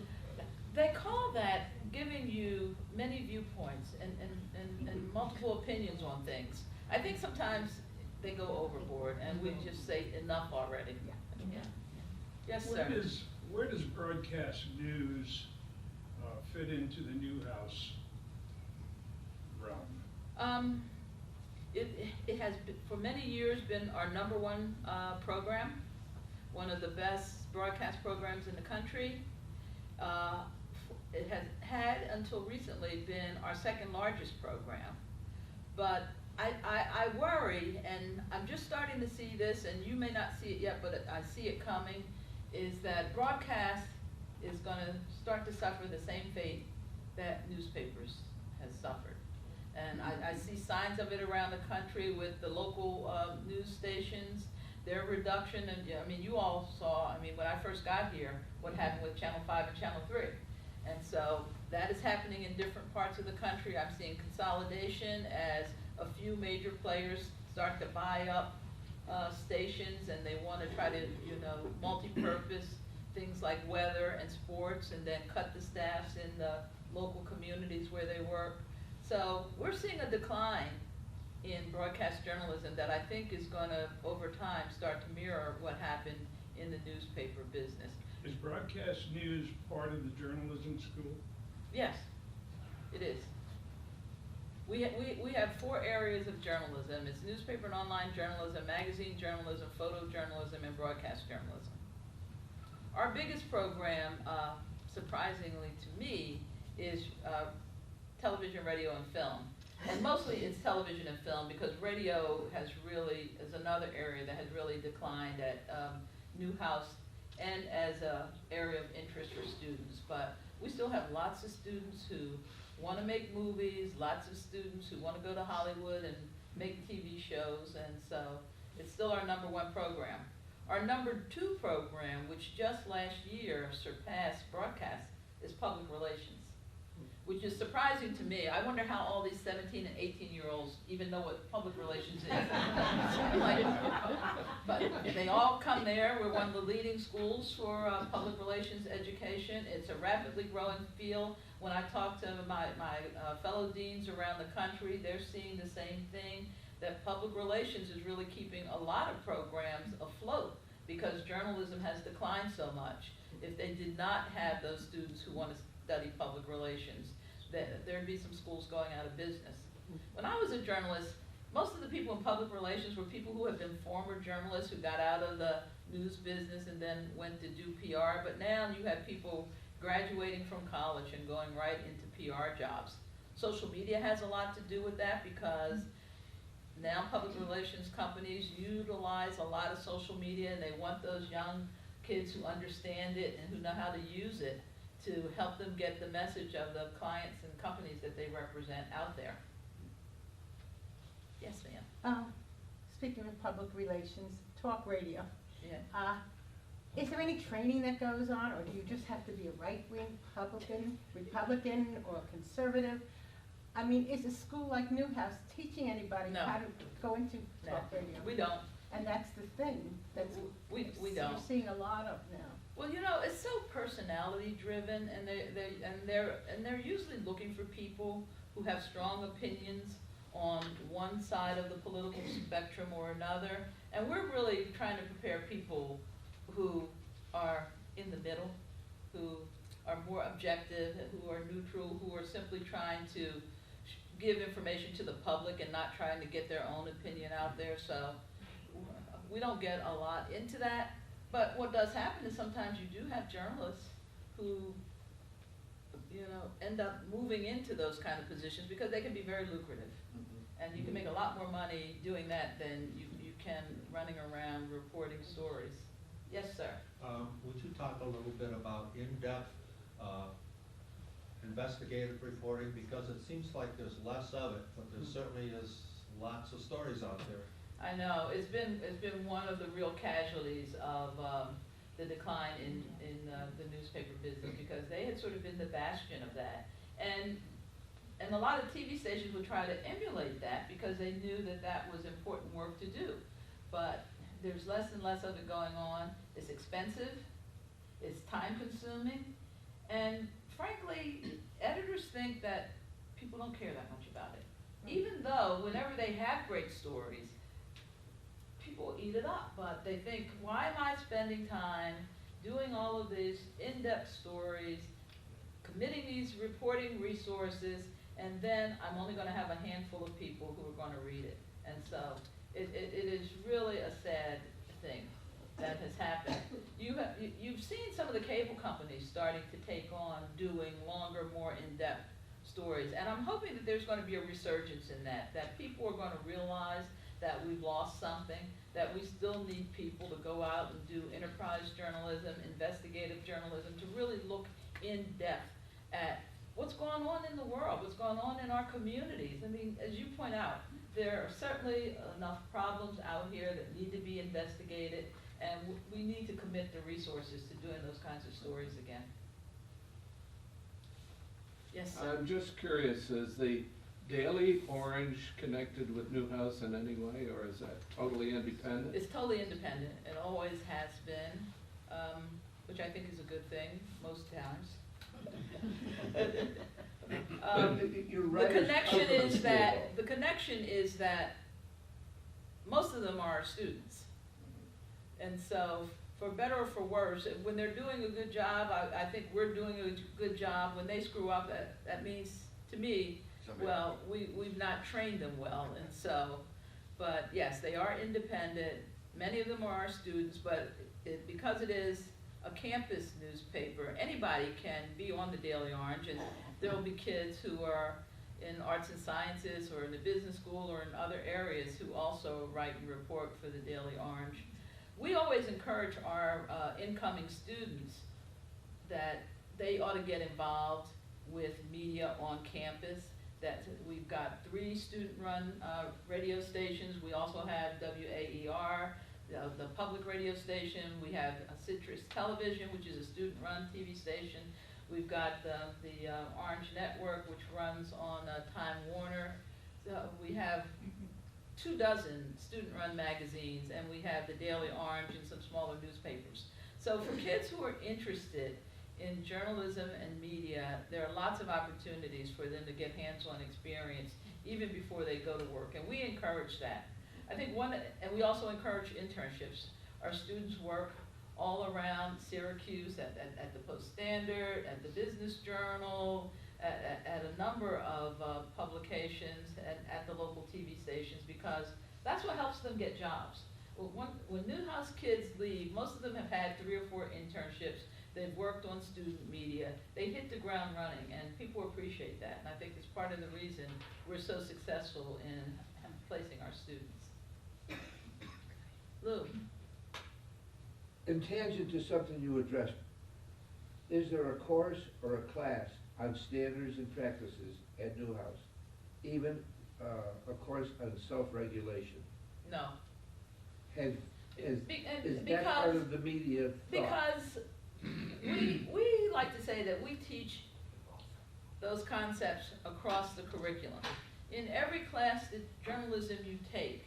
They call that giving you many viewpoints and multiple opinions on things. I think sometimes they go overboard, and we just say enough already. Yeah. Yes, sir. Where does broadcast news fit into the Newhouse realm? It has for many years been our #1 program, one of the best broadcast programs in the country. It has had until recently been our second largest program, but I worry, and I'm just starting to see this, and you may not see it yet, but I see it coming, is that broadcast is going to start to suffer the same fate that newspapers has suffered. And I see signs of it around the country with the local news stations, their reduction, and I mean, you all saw, I mean, when I first got here, what happened with Channel 5 and Channel 3. And so that is happening in different parts of the country. I'm seeing consolidation as a few major players start to buy up stations, and they want to try to, you know, multi-purpose things like weather and sports, and then cut the staffs in the local communities where they work. So we're seeing a decline in broadcast journalism that I think is going to, over time, start to mirror what happened in the newspaper business. Is broadcast news part of the journalism school? Yes, it is. We have 4 areas of journalism. It's newspaper and online journalism, magazine journalism, photojournalism, and broadcast journalism. Our biggest program, surprisingly to me, is television, radio, and film. And mostly it's television and film, because radio is another area that has really declined at Newhouse and as an area of interest for students. But we still have lots of students who want to make movies, lots of students who want to go to Hollywood and make TV shows, and so it's still our #1 program. Our #2 program, which just last year surpassed broadcast, is public relations, which is surprising to me. I wonder how all these 17 and 18-year-olds even know what public relations is. But they all come there. We're one of the leading schools for public relations education. It's a rapidly growing field. When I talk to my fellow deans around the country, they're seeing the same thing, that public relations is really keeping a lot of programs afloat because journalism has declined so much. If they did not have those students who want to study public relations. there'd be some schools going out of business. When I was a journalist, most of the people in public relations were people who had been former journalists who got out of the news business and then went to do PR, but now you have people graduating from college and going right into PR jobs. Social media has a lot to do with that because now public relations companies utilize a lot of social media, and they want those young kids who understand it and who know how to use it to help them get the message of the clients and companies that they represent out there. Yes, ma'am. Speaking of public relations, talk radio. Yeah. Is there any training that goes on, or do you just have to be a right-wing Republican or conservative? I mean, is a school like Newhouse teaching anybody No. how to go into No, talk radio? we don't. And that's the thing, that's, We you're don't. seeing a lot of now. Well, you know, it's so personality driven, and they're usually looking for people who have strong opinions on one side of the political spectrum or another. And we're really trying to prepare people who are in the middle, who are more objective, who are neutral, who are simply trying to give information to the public and not trying to get their own opinion out there. So we don't get a lot into that. But what does happen is sometimes you do have journalists who, you know, end up moving into those kind of positions because they can be very lucrative. And you can make a lot more money doing that than you can running around reporting stories. Yes, sir. Would you talk a little bit about in-depth investigative reporting? Because it seems like there's less of it, but there certainly is lots of stories out there. I know, it's been one of the real casualties of the decline in the newspaper business, because they had sort of been the bastion of that. And a lot of TV stations would try to emulate that because they knew that that was important work to do. But there's less and less of it going on. It's expensive, it's time consuming, and frankly, editors think that people don't care that much about it. Even though whenever they have great stories, people eat it up, but they think, why am I spending time doing all of these in-depth stories, committing these reporting resources, and then I'm only going to have a handful of people who are going to read it. And so it is really a sad thing that has happened. You've seen some of the cable companies starting to take on doing longer, more in-depth stories, and I'm hoping that there's going to be a resurgence in that people are going to realize that we've lost something, that we still need people to go out and do enterprise journalism, investigative journalism, to really look in depth at what's going on in the world, what's going on in our communities. I mean, as you point out, there are certainly enough problems out here that need to be investigated, and we need to commit the resources to doing those kinds of stories again. Yes, sir. I'm just curious, is the Daily Orange connected with Newhouse in any way, or is that totally independent? It's totally independent. It always has been, which I think is a good thing most times. You're The right, it's connection come from is school, that, though. the connection is that most of them are students. And so, for better or for worse, when they're doing a good job, I think we're doing a good job. When they screw up, that means, to me, well, we've not trained them well. And so, but yes, they are independent. Many of them are our students, but because it is a campus newspaper, anybody can be on the Daily Orange, and there will be kids who are in arts and sciences or in the business school or in other areas who also write and report for the Daily Orange. We always encourage our incoming students that they ought to get involved with media on campus. That we've got 3 student-run radio stations. We also have WAER, the public radio station. We have Citrus Television, which is a student-run TV station. We've got the Orange Network, which runs on Time Warner. We have 24 student-run magazines, and we have the Daily Orange and some smaller newspapers. So for kids who are interested in journalism and media, there are lots of opportunities for them to get hands-on experience even before they go to work, and we encourage that. I think and we also encourage internships. Our students work all around Syracuse, at the Post-Standard, at the Business Journal, at a number of publications and at the local TV stations, because that's what helps them get jobs. When Newhouse kids leave, most of them have had 3 or 4 internships. They've worked on student media. They hit the ground running, and people appreciate that. And I think it's part of the reason we're so successful in placing our students. Lou? In tangent to something you addressed, is there a course or a class on standards and practices at Newhouse? Even a course on self-regulation? No. Is Be- that part because- of the media thought? Because we like to say that we teach those concepts across the curriculum. In every class that journalism you take,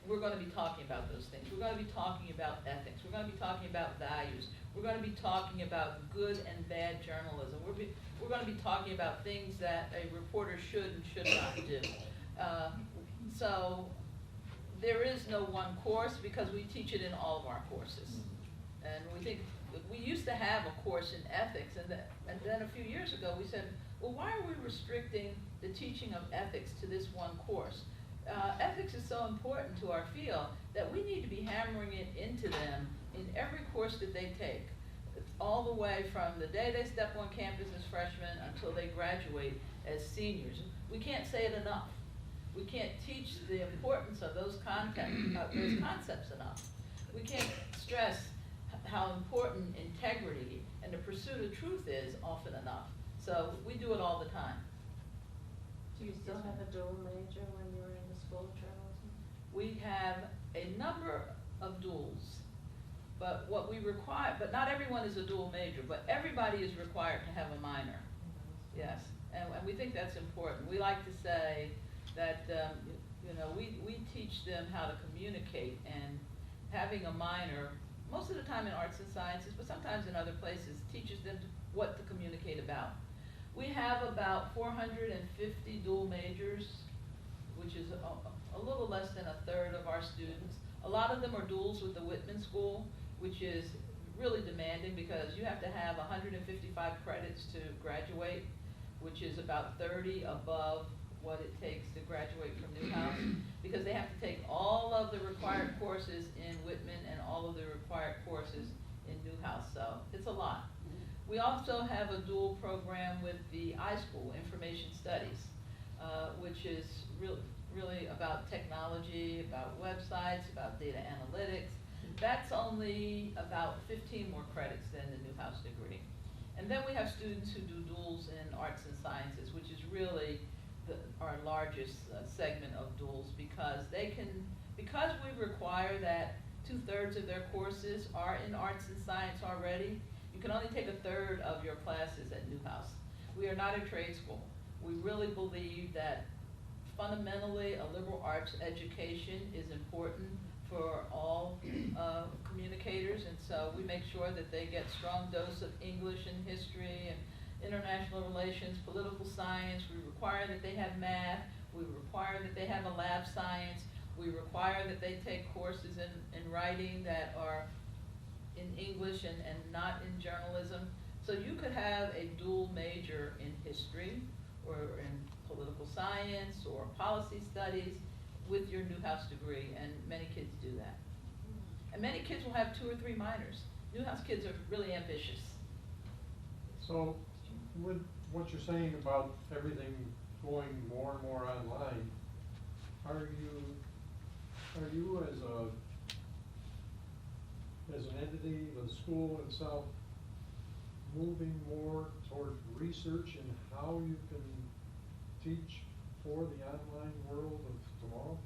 we're gonna be talking about those things. We're gonna be talking about ethics. We're gonna be talking about values. We're gonna be talking about good and bad journalism. We're gonna be talking about things that a reporter should and should not do. So there is no one course, because we teach it in all of our courses. And we used to have a course in ethics, and then a few years ago, we said, well, why are we restricting the teaching of ethics to this one course? Ethics is so important to our field that we need to be hammering it into them in every course that they take, all the way from the day they step on campus as freshmen until they graduate as seniors. We can't say it enough. We can't teach the importance of those concepts enough. We can't stress how important integrity and the pursuit of truth is often enough. So we do it all the time. Do you still have a dual major when you were in the School of Journalism? We have a number of duals, but what we require, but not everyone is a dual major, but everybody is required to have a minor. Yes, and we think that's important. We like to say that, we teach them how to communicate, and having a minor, most of the time in arts and sciences, but sometimes in other places, teaches them what to communicate about. We have about 450 dual majors, which is a little less than a third of our students. A lot of them are duals with the Whitman School, which is really demanding because you have to have 155 credits to graduate, which is about 30 above what it takes to graduate from Newhouse, because they have to take all of the required courses in Whitman and all of the required courses in Newhouse, so it's a lot. We also have a dual program with the iSchool, Information Studies, which is really about technology, about websites, about data analytics. That's only about 15 more credits than the Newhouse degree. And then we have students who do duals in arts and sciences, which is really our largest segment of duals, because because we require that 2/3 of their courses are in arts and science already. You can only take 1/3 of your classes at Newhouse. We are not a trade school. We really believe that fundamentally a liberal arts education is important for all communicators, and so we make sure that they get strong dose of English and history and international relations, political science. We require that they have math. We require that they have a lab science. We require that they take courses in writing that are in English and not in journalism. So you could have a dual major in history or in political science or policy studies with your Newhouse degree, and many kids do that. And many kids will have 2 or 3 minors. Newhouse kids are really ambitious. So, with what you're saying about everything going more and more online, are you as an entity, the school itself, moving more toward research in how you can teach for the online world of tomorrow?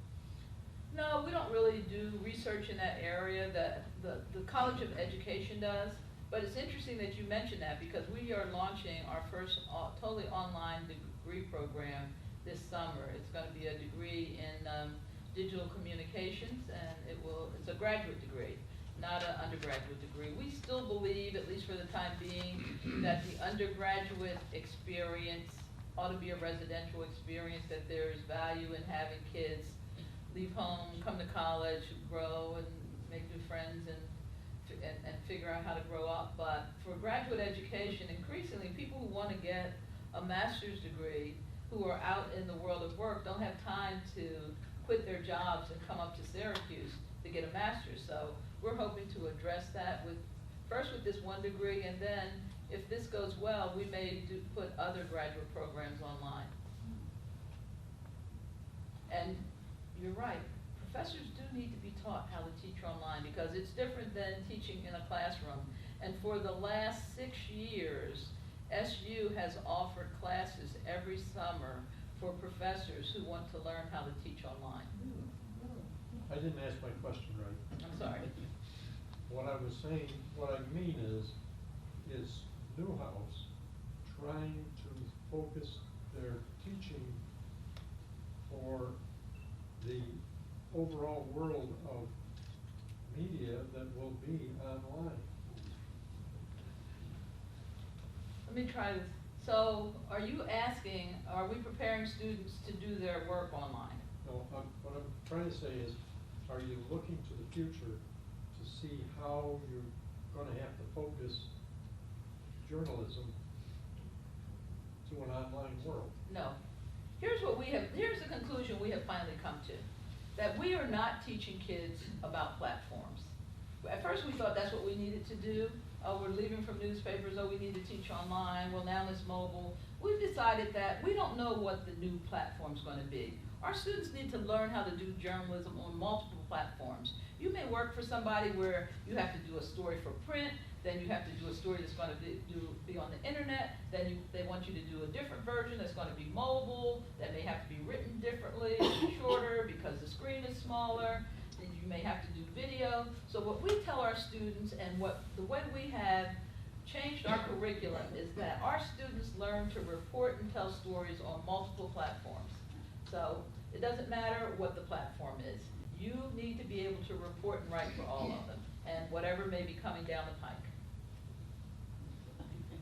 No, we don't really do research in that area. The College of Education does. But it's interesting that you mentioned that, because we are launching our first totally online degree program this summer. It's going to be a degree in digital communications, and it's a graduate degree, not an undergraduate degree. We still believe, at least for the time being, that the undergraduate experience ought to be a residential experience, that there's value in having kids leave home, come to college, grow, and make new friends, and figure out how to grow up. But for graduate education, increasingly, people who want to get a master's degree who are out in the world of work don't have time to quit their jobs and come up to Syracuse to get a master's. So we're hoping to address that first with this one degree, and then if this goes well, we may put other graduate programs online. And you're right, professors do need to be taught how to teach online because it's different than teaching in a classroom. And for the last 6 years, SU has offered classes every summer for professors who want to learn how to teach online. I didn't ask my question right. I'm sorry. What I was saying, what I mean is Newhouse trying to focus their teaching for the overall world of media that will be online? Let me try this. So are you asking, are we preparing students to do their work online? No, what I'm trying to say is, are you looking to the future to see how you're gonna have to focus journalism to an online world? No. Here's the conclusion we have finally come to. That we are not teaching kids about platforms. At first we thought that's what we needed to do. Oh, we're leaving from newspapers, oh, we need to teach online, well now it's mobile. We've decided that we don't know what the new platform's gonna be. Our students need to learn how to do journalism on multiple platforms. You may work for somebody where you have to do a story for print, then you have to do a story that's going to be on the internet, then they want you to do a different version that's going to be mobile, that may have to be written differently, shorter because the screen is smaller, then you may have to do video. So what we tell our students and the way we have changed our curriculum is that our students learn to report and tell stories on multiple platforms. So it doesn't matter what the platform is. You need to be able to report and write for all of them, and whatever may be coming down the pike.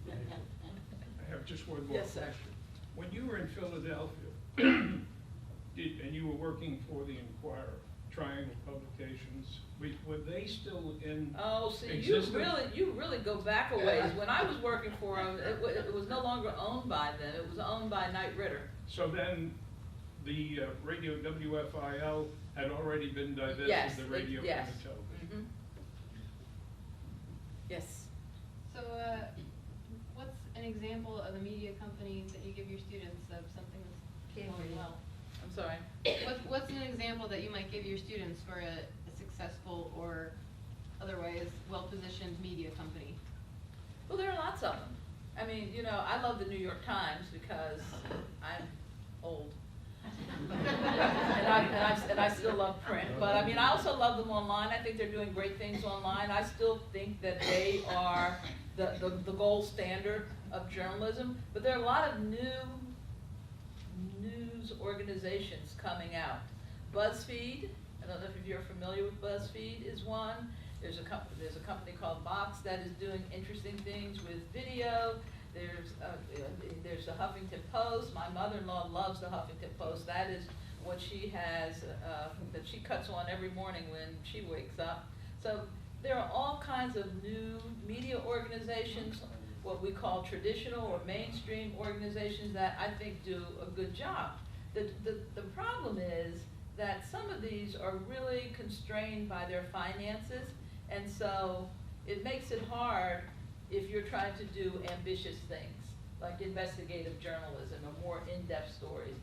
I have just one more Yes, sir. question. When you were in Philadelphia, and you were working for the Inquirer, Triangle Publications, were they still in Oh, see, existence? you really go back a ways. When I was working for them, it was no longer owned by them. It was owned by Knight Ridder. So then, the radio WFIL had already been divested, Yes, the radio yes. and the television. Mhm. Yes. So, what's an example of a media company that you give your students of something that's going well? I'm sorry. What's an example that you might give your students for a successful or otherwise well-positioned media company? Well, there are lots of them. I mean, I love the New York Times because I'm old. and I still love print. But I mean, I also love them online. I think they're doing great things online. I still think that they are the gold standard of journalism. But there are a lot of new news organizations coming out. BuzzFeed, I don't know if you're familiar with BuzzFeed, is one. There's a company called Vox that is doing interesting things with video. There's the Huffington Post. My mother-in-law loves the Huffington Post. That is what she has, that she cuts on every morning when she wakes up. So there are all kinds of new media organizations, what we call traditional or mainstream organizations that I think do a good job. The problem is that some of these are really constrained by their finances, and so it makes it hard if you're trying to do ambitious things, like investigative journalism or more in-depth stories.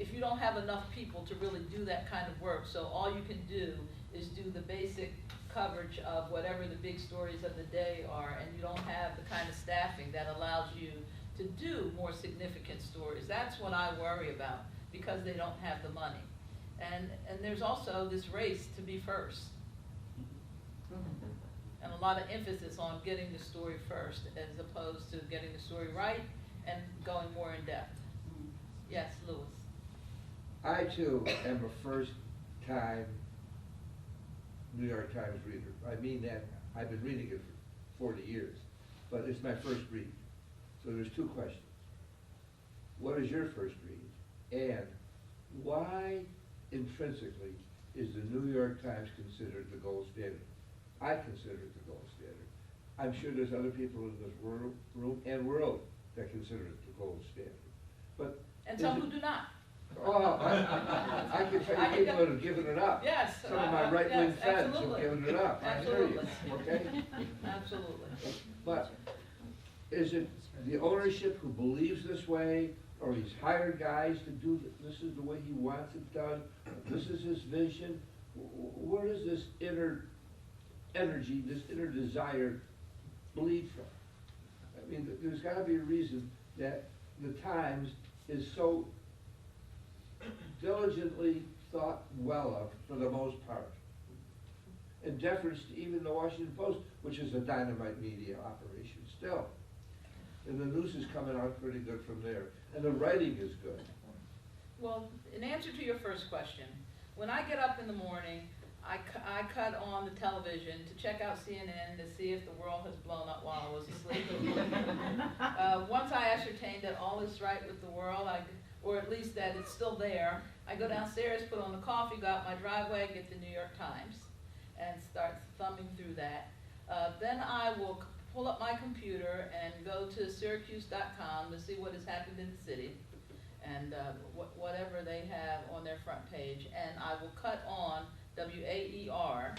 If you don't have enough people to really do that kind of work, so all you can do is do the basic coverage of whatever the big stories of the day are, and you don't have the kind of staffing that allows you to do more significant stories. That's what I worry about, because they don't have the money. And there's also this race to be first. And a lot of emphasis on getting the story first as opposed to getting the story right and going more in depth. Yes, Louis. I too am a first-time New York Times reader. I mean that, I've been reading it for 40 years, but it's my first read. So there's two questions. What is your first read? And why intrinsically is the New York Times considered the gold standard? I consider it the gold standard. I'm sure there's other people in this room and world that consider it the gold standard. But. And is some it- who do not. Oh, I can tell I you can people go- that have given it up. Yes. Some of my right-wing yes, friends have absolutely. given it up, I hear you, Absolutely. okay? Absolutely. But is it the ownership who believes this way, or he's hired guys to do, this is the way he wants it done, this is his vision? Where does this inner energy, this inner desire bleed from? I mean, there's gotta be a reason that the Times is so diligently thought well of, for the most part. In deference to even the Washington Post, which is a dynamite media operation still. And the news is coming out pretty good from there, and the writing is good. Well, in answer to your first question, when I get up in the morning, I cut on the television to check out CNN to see if the world has blown up while I was asleep. Once I ascertain that all is right with the world, or at least that it's still there, I go downstairs, put on the coffee, go out my driveway, get the New York Times, and start thumbing through that. Then I will pull up my computer and go to Syracuse.com to see what has happened in the city, and whatever they have on their front page, and I will cut on WAER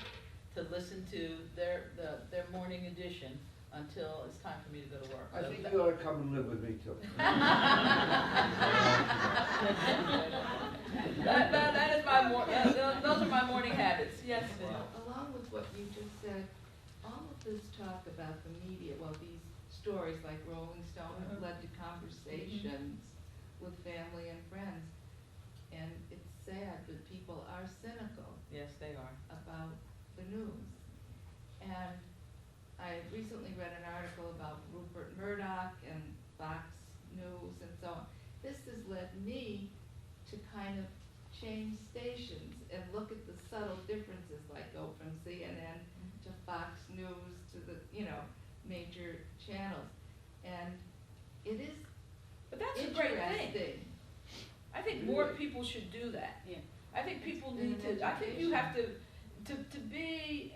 to listen to their morning edition until it's time for me to go to work. I So think that- you ought to come and live with me too. That is my those are my morning habits, yes. Along with what you just said, all of this talk about the media, well, these stories like Rolling Stone have led to conversations with family and friends. And it's sad, but people are cynical Yes, they are. about the news. And I recently read an article about Rupert Murdoch and Fox News and so on. This has led me to kind of change stations and look at the subtle differences, like go from CNN to Fox News to the, major channels. And it is But that's a great thing. interesting. I think more people should do that. Yeah. I think people In need an to, I think you have education. to be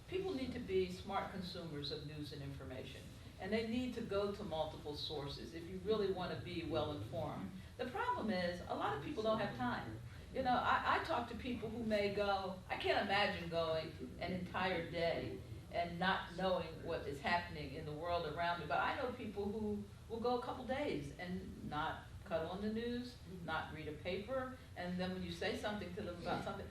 people need to be smart consumers of news and information. And they need to go to multiple sources if you really want to be well informed. The problem is, a lot of people don't have time. I talk to people who may go, I can't imagine going an entire day and not knowing what is happening in the world around me. But I know people who will go a couple days and not cut on the news, not read a paper, and then when you say something to them about something,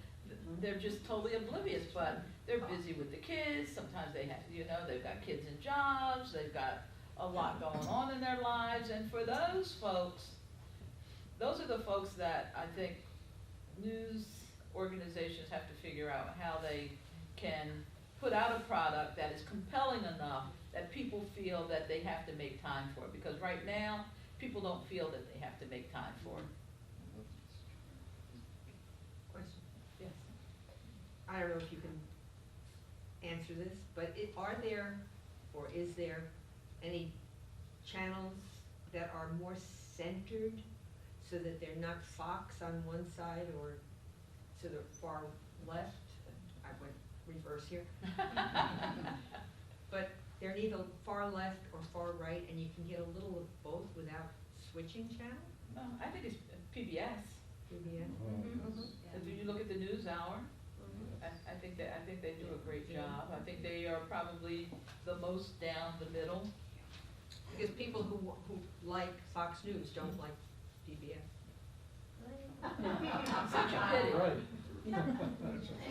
they're just totally oblivious, but they're busy with the kids, sometimes they have, they've got kids and jobs, they've got a lot going on in their lives, and for those folks, those are the folks that I think news organizations have to figure out how they can put out a product that is compelling enough that people feel that they have to make time for it, because right now, people don't feel that they have to make time for it. Question. Yes. I don't know if you can answer this, but are there, or is there any channels that are more centered so that they're not Fox on one side or to the far left? I went reverse here. But they're neither far left or far right, and you can get a little of both without switching channel? No, I think it's PBS. PBS? If you look at the NewsHour, I think they do a great job. I think they are probably the most down the middle. Because people who like Fox News don't like PBS. Such a pity. Right.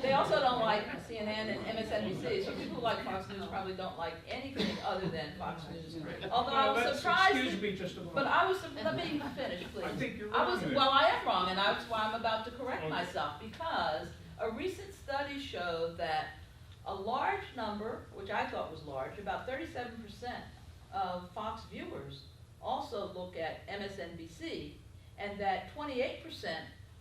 They also don't like CNN and MSNBC, so people who like Fox News probably don't like anything other than Fox News. Although I was surprised. Excuse me just a moment. But let me finish, please. I think you're wrong there. Well, I am wrong, and that's why I'm about to correct myself, because a recent study showed that a large number, which I thought was large, about 37% of Fox viewers also look at MSNBC, and that 28%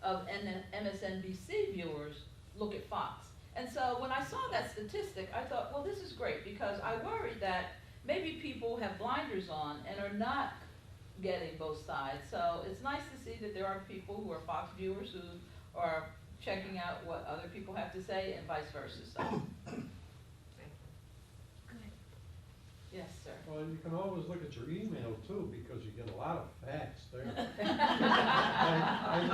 of MSNBC viewers look at Fox. And so when I saw that statistic, I thought, well, this is great, because I worried that maybe people have blinders on and are not getting both sides. So it's nice to see that there are people who are Fox viewers who are checking out what other people have to say and vice versa. So. Yes, sir. Well, you can always look at your email too, because you get a lot of facts there. I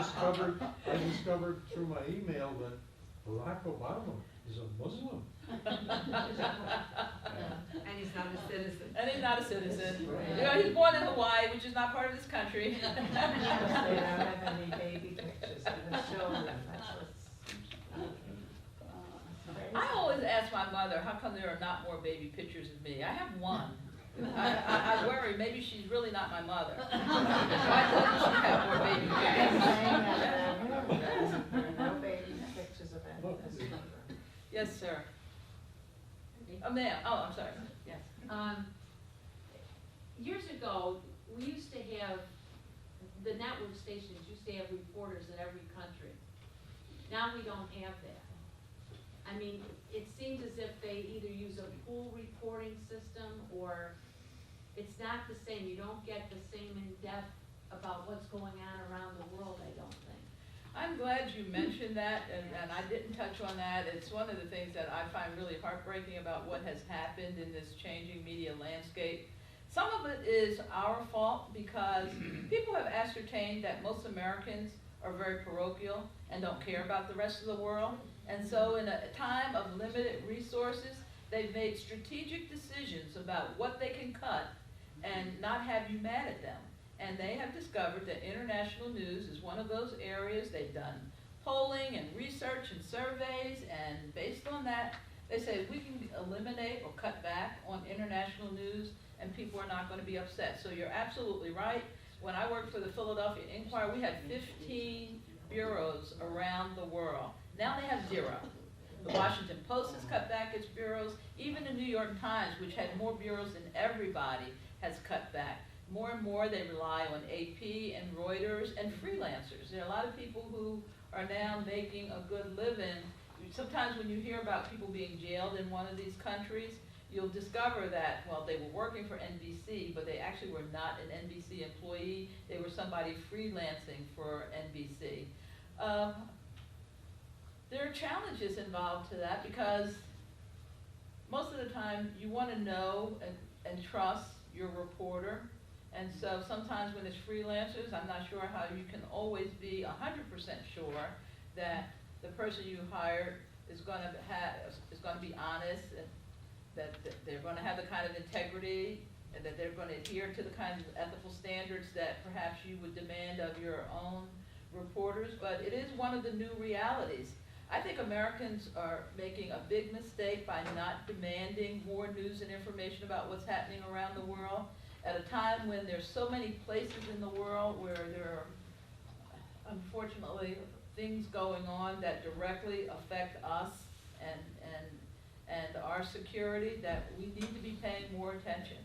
discovered through my email that Barack Obama is a Muslim. And he's not a citizen. And he's not a citizen. Right. You know, he's born in Hawaii, which is not part of this country. They don't have any baby pictures of the children, that's what's. I always ask my mother, how come there are not more baby pictures of me? I have one. I worry, maybe she's really not my mother. Why doesn't she have more baby pictures? There are no baby pictures of any of his children. Yes, sir. Oh, ma'am, oh, I'm sorry, yes. Years ago, we used to have, the network stations used to have reporters in every country. Now we don't have that. I mean, it seems as if they either use a pool reporting system or it's not the same. You don't get the same in-depth about what's going on around the world, I don't think. I'm glad you mentioned that, and I didn't touch on that. It's one of the things that I find really heartbreaking about what has happened in this changing media landscape. Some of it is our fault because people have ascertained that most Americans are very parochial and don't care about the rest of the world. And so in a time of limited resources, they've made strategic decisions about what they can cut and not have you mad at them. And they have discovered that international news is one of those areas. They've done polling and research and surveys, and based on that, they say we can eliminate or cut back on international news and people are not going to be upset. So you're absolutely right. When I worked for the Philadelphia Inquirer, we had 15 bureaus around the world. Now they have 0. The Washington Post has cut back its bureaus. Even the New York Times, which had more bureaus than everybody, has cut back. More and more they rely on AP and Reuters and freelancers. There are a lot of people who are now making a good living. Sometimes when you hear about people being jailed in one of these countries, you'll discover that, well, they were working for NBC, but they actually were not an NBC employee. They were somebody freelancing for NBC. There are challenges involved to that because most of the time you want to know and trust your reporter. And so sometimes when it's freelancers, I'm not sure how you can always be 100% sure that the person you hired is going to be honest, and that they're going to have the kind of integrity, and that they're going to adhere to the kinds of ethical standards that perhaps you would demand of your own reporters. But it is one of the new realities. I think Americans are making a big mistake by not demanding more news and information about what's happening around the world at a time when there's so many places in the world where there are, unfortunately, things going on that directly affect us and our security, that we need to be paying more attention.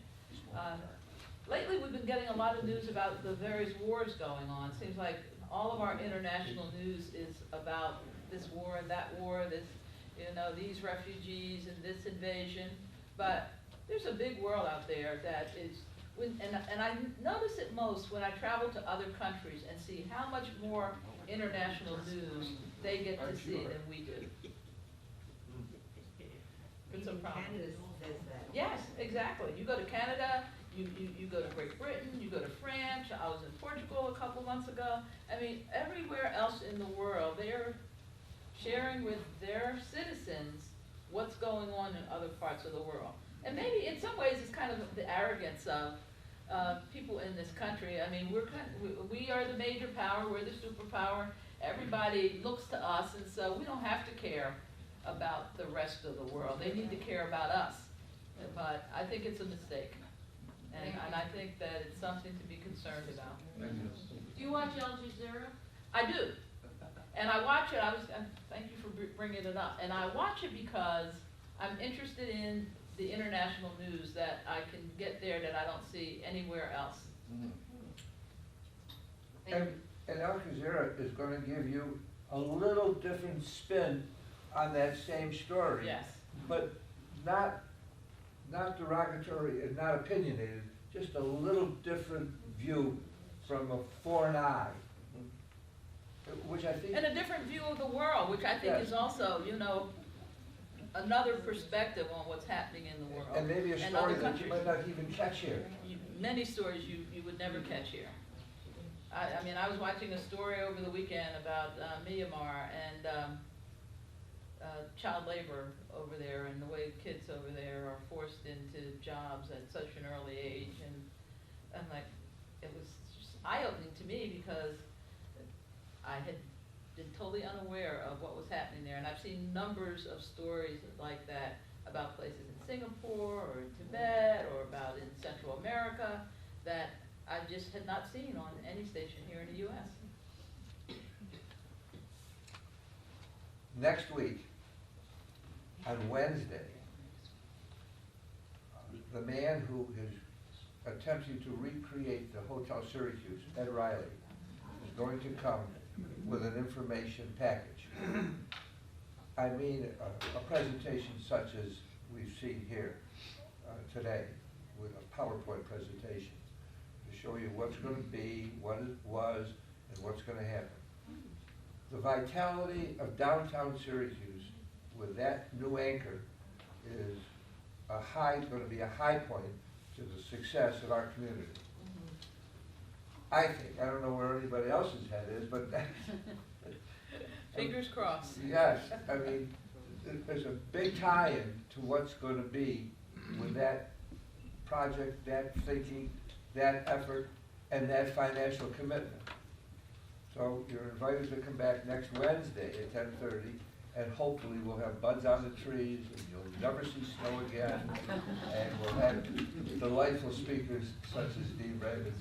Lately, we've been getting a lot of news about the various wars going on. It seems like all of our international news is about this war and that war, this, these refugees and this invasion. But there's a big world out there that is, and I notice it most when I travel to other countries and see how much more international news they get to see than we do. It's a problem. Canada says that. Yes, exactly. You go to Canada, you go to Great Britain, you go to France. I was in Portugal a couple months ago. I mean, everywhere else in the world, they're sharing with their citizens what's going on in other parts of the world. And maybe in some ways it's kind of the arrogance of people in this country. I mean, we are the major power, we're the superpower. Everybody looks to us, and so we don't have to care about the rest of the world. They need to care about us. But I think it's a mistake. And I think that it's something to be concerned about. Do you watch Al Jazeera? I do. And I watch it, thank you for bringing it up. And I watch it because I'm interested in the international news that I can get there that I don't see anywhere else. And Al Jazeera is going to give you a little different spin on that same story. Yes. But not derogatory and not opinionated, just a little different view from a foreign eye, which I think... And a different view of the world, which I think Yes. is also, another perspective on what's happening in the world. And maybe a and story other that you countries. might not even catch here. Many stories you would never catch here. I mean, I was watching a story over the weekend about Myanmar and child labor over there, and the way kids over there are forced into jobs at such an early age, and I'm like, it was just eye-opening to me because I had been totally unaware of what was happening there, and I've seen numbers of stories like that about places in Singapore or in Tibet or about in Central America that I just had not seen on any station here in the U.S. Next week, on Wednesday, the man who is attempting to recreate the Hotel Syracuse, Ed Riley, is going to come with an information package. I mean, a presentation such as we've seen here today, with a PowerPoint presentation, to show you what's going to be, what it was, and what's going to happen. The vitality of downtown Syracuse with that new anchor is going to be a high point to the success of our community. I think, I don't know where anybody else's head is, but Fingers crossed. yes, I mean, there's a big tie-in to what's going to be with that project, that thinking, that effort, and that financial commitment. So you're invited to come back next Wednesday at 10:30, and hopefully we'll have buds on the trees, and you'll never see snow again, and we'll have delightful speakers such as Dean Raymond.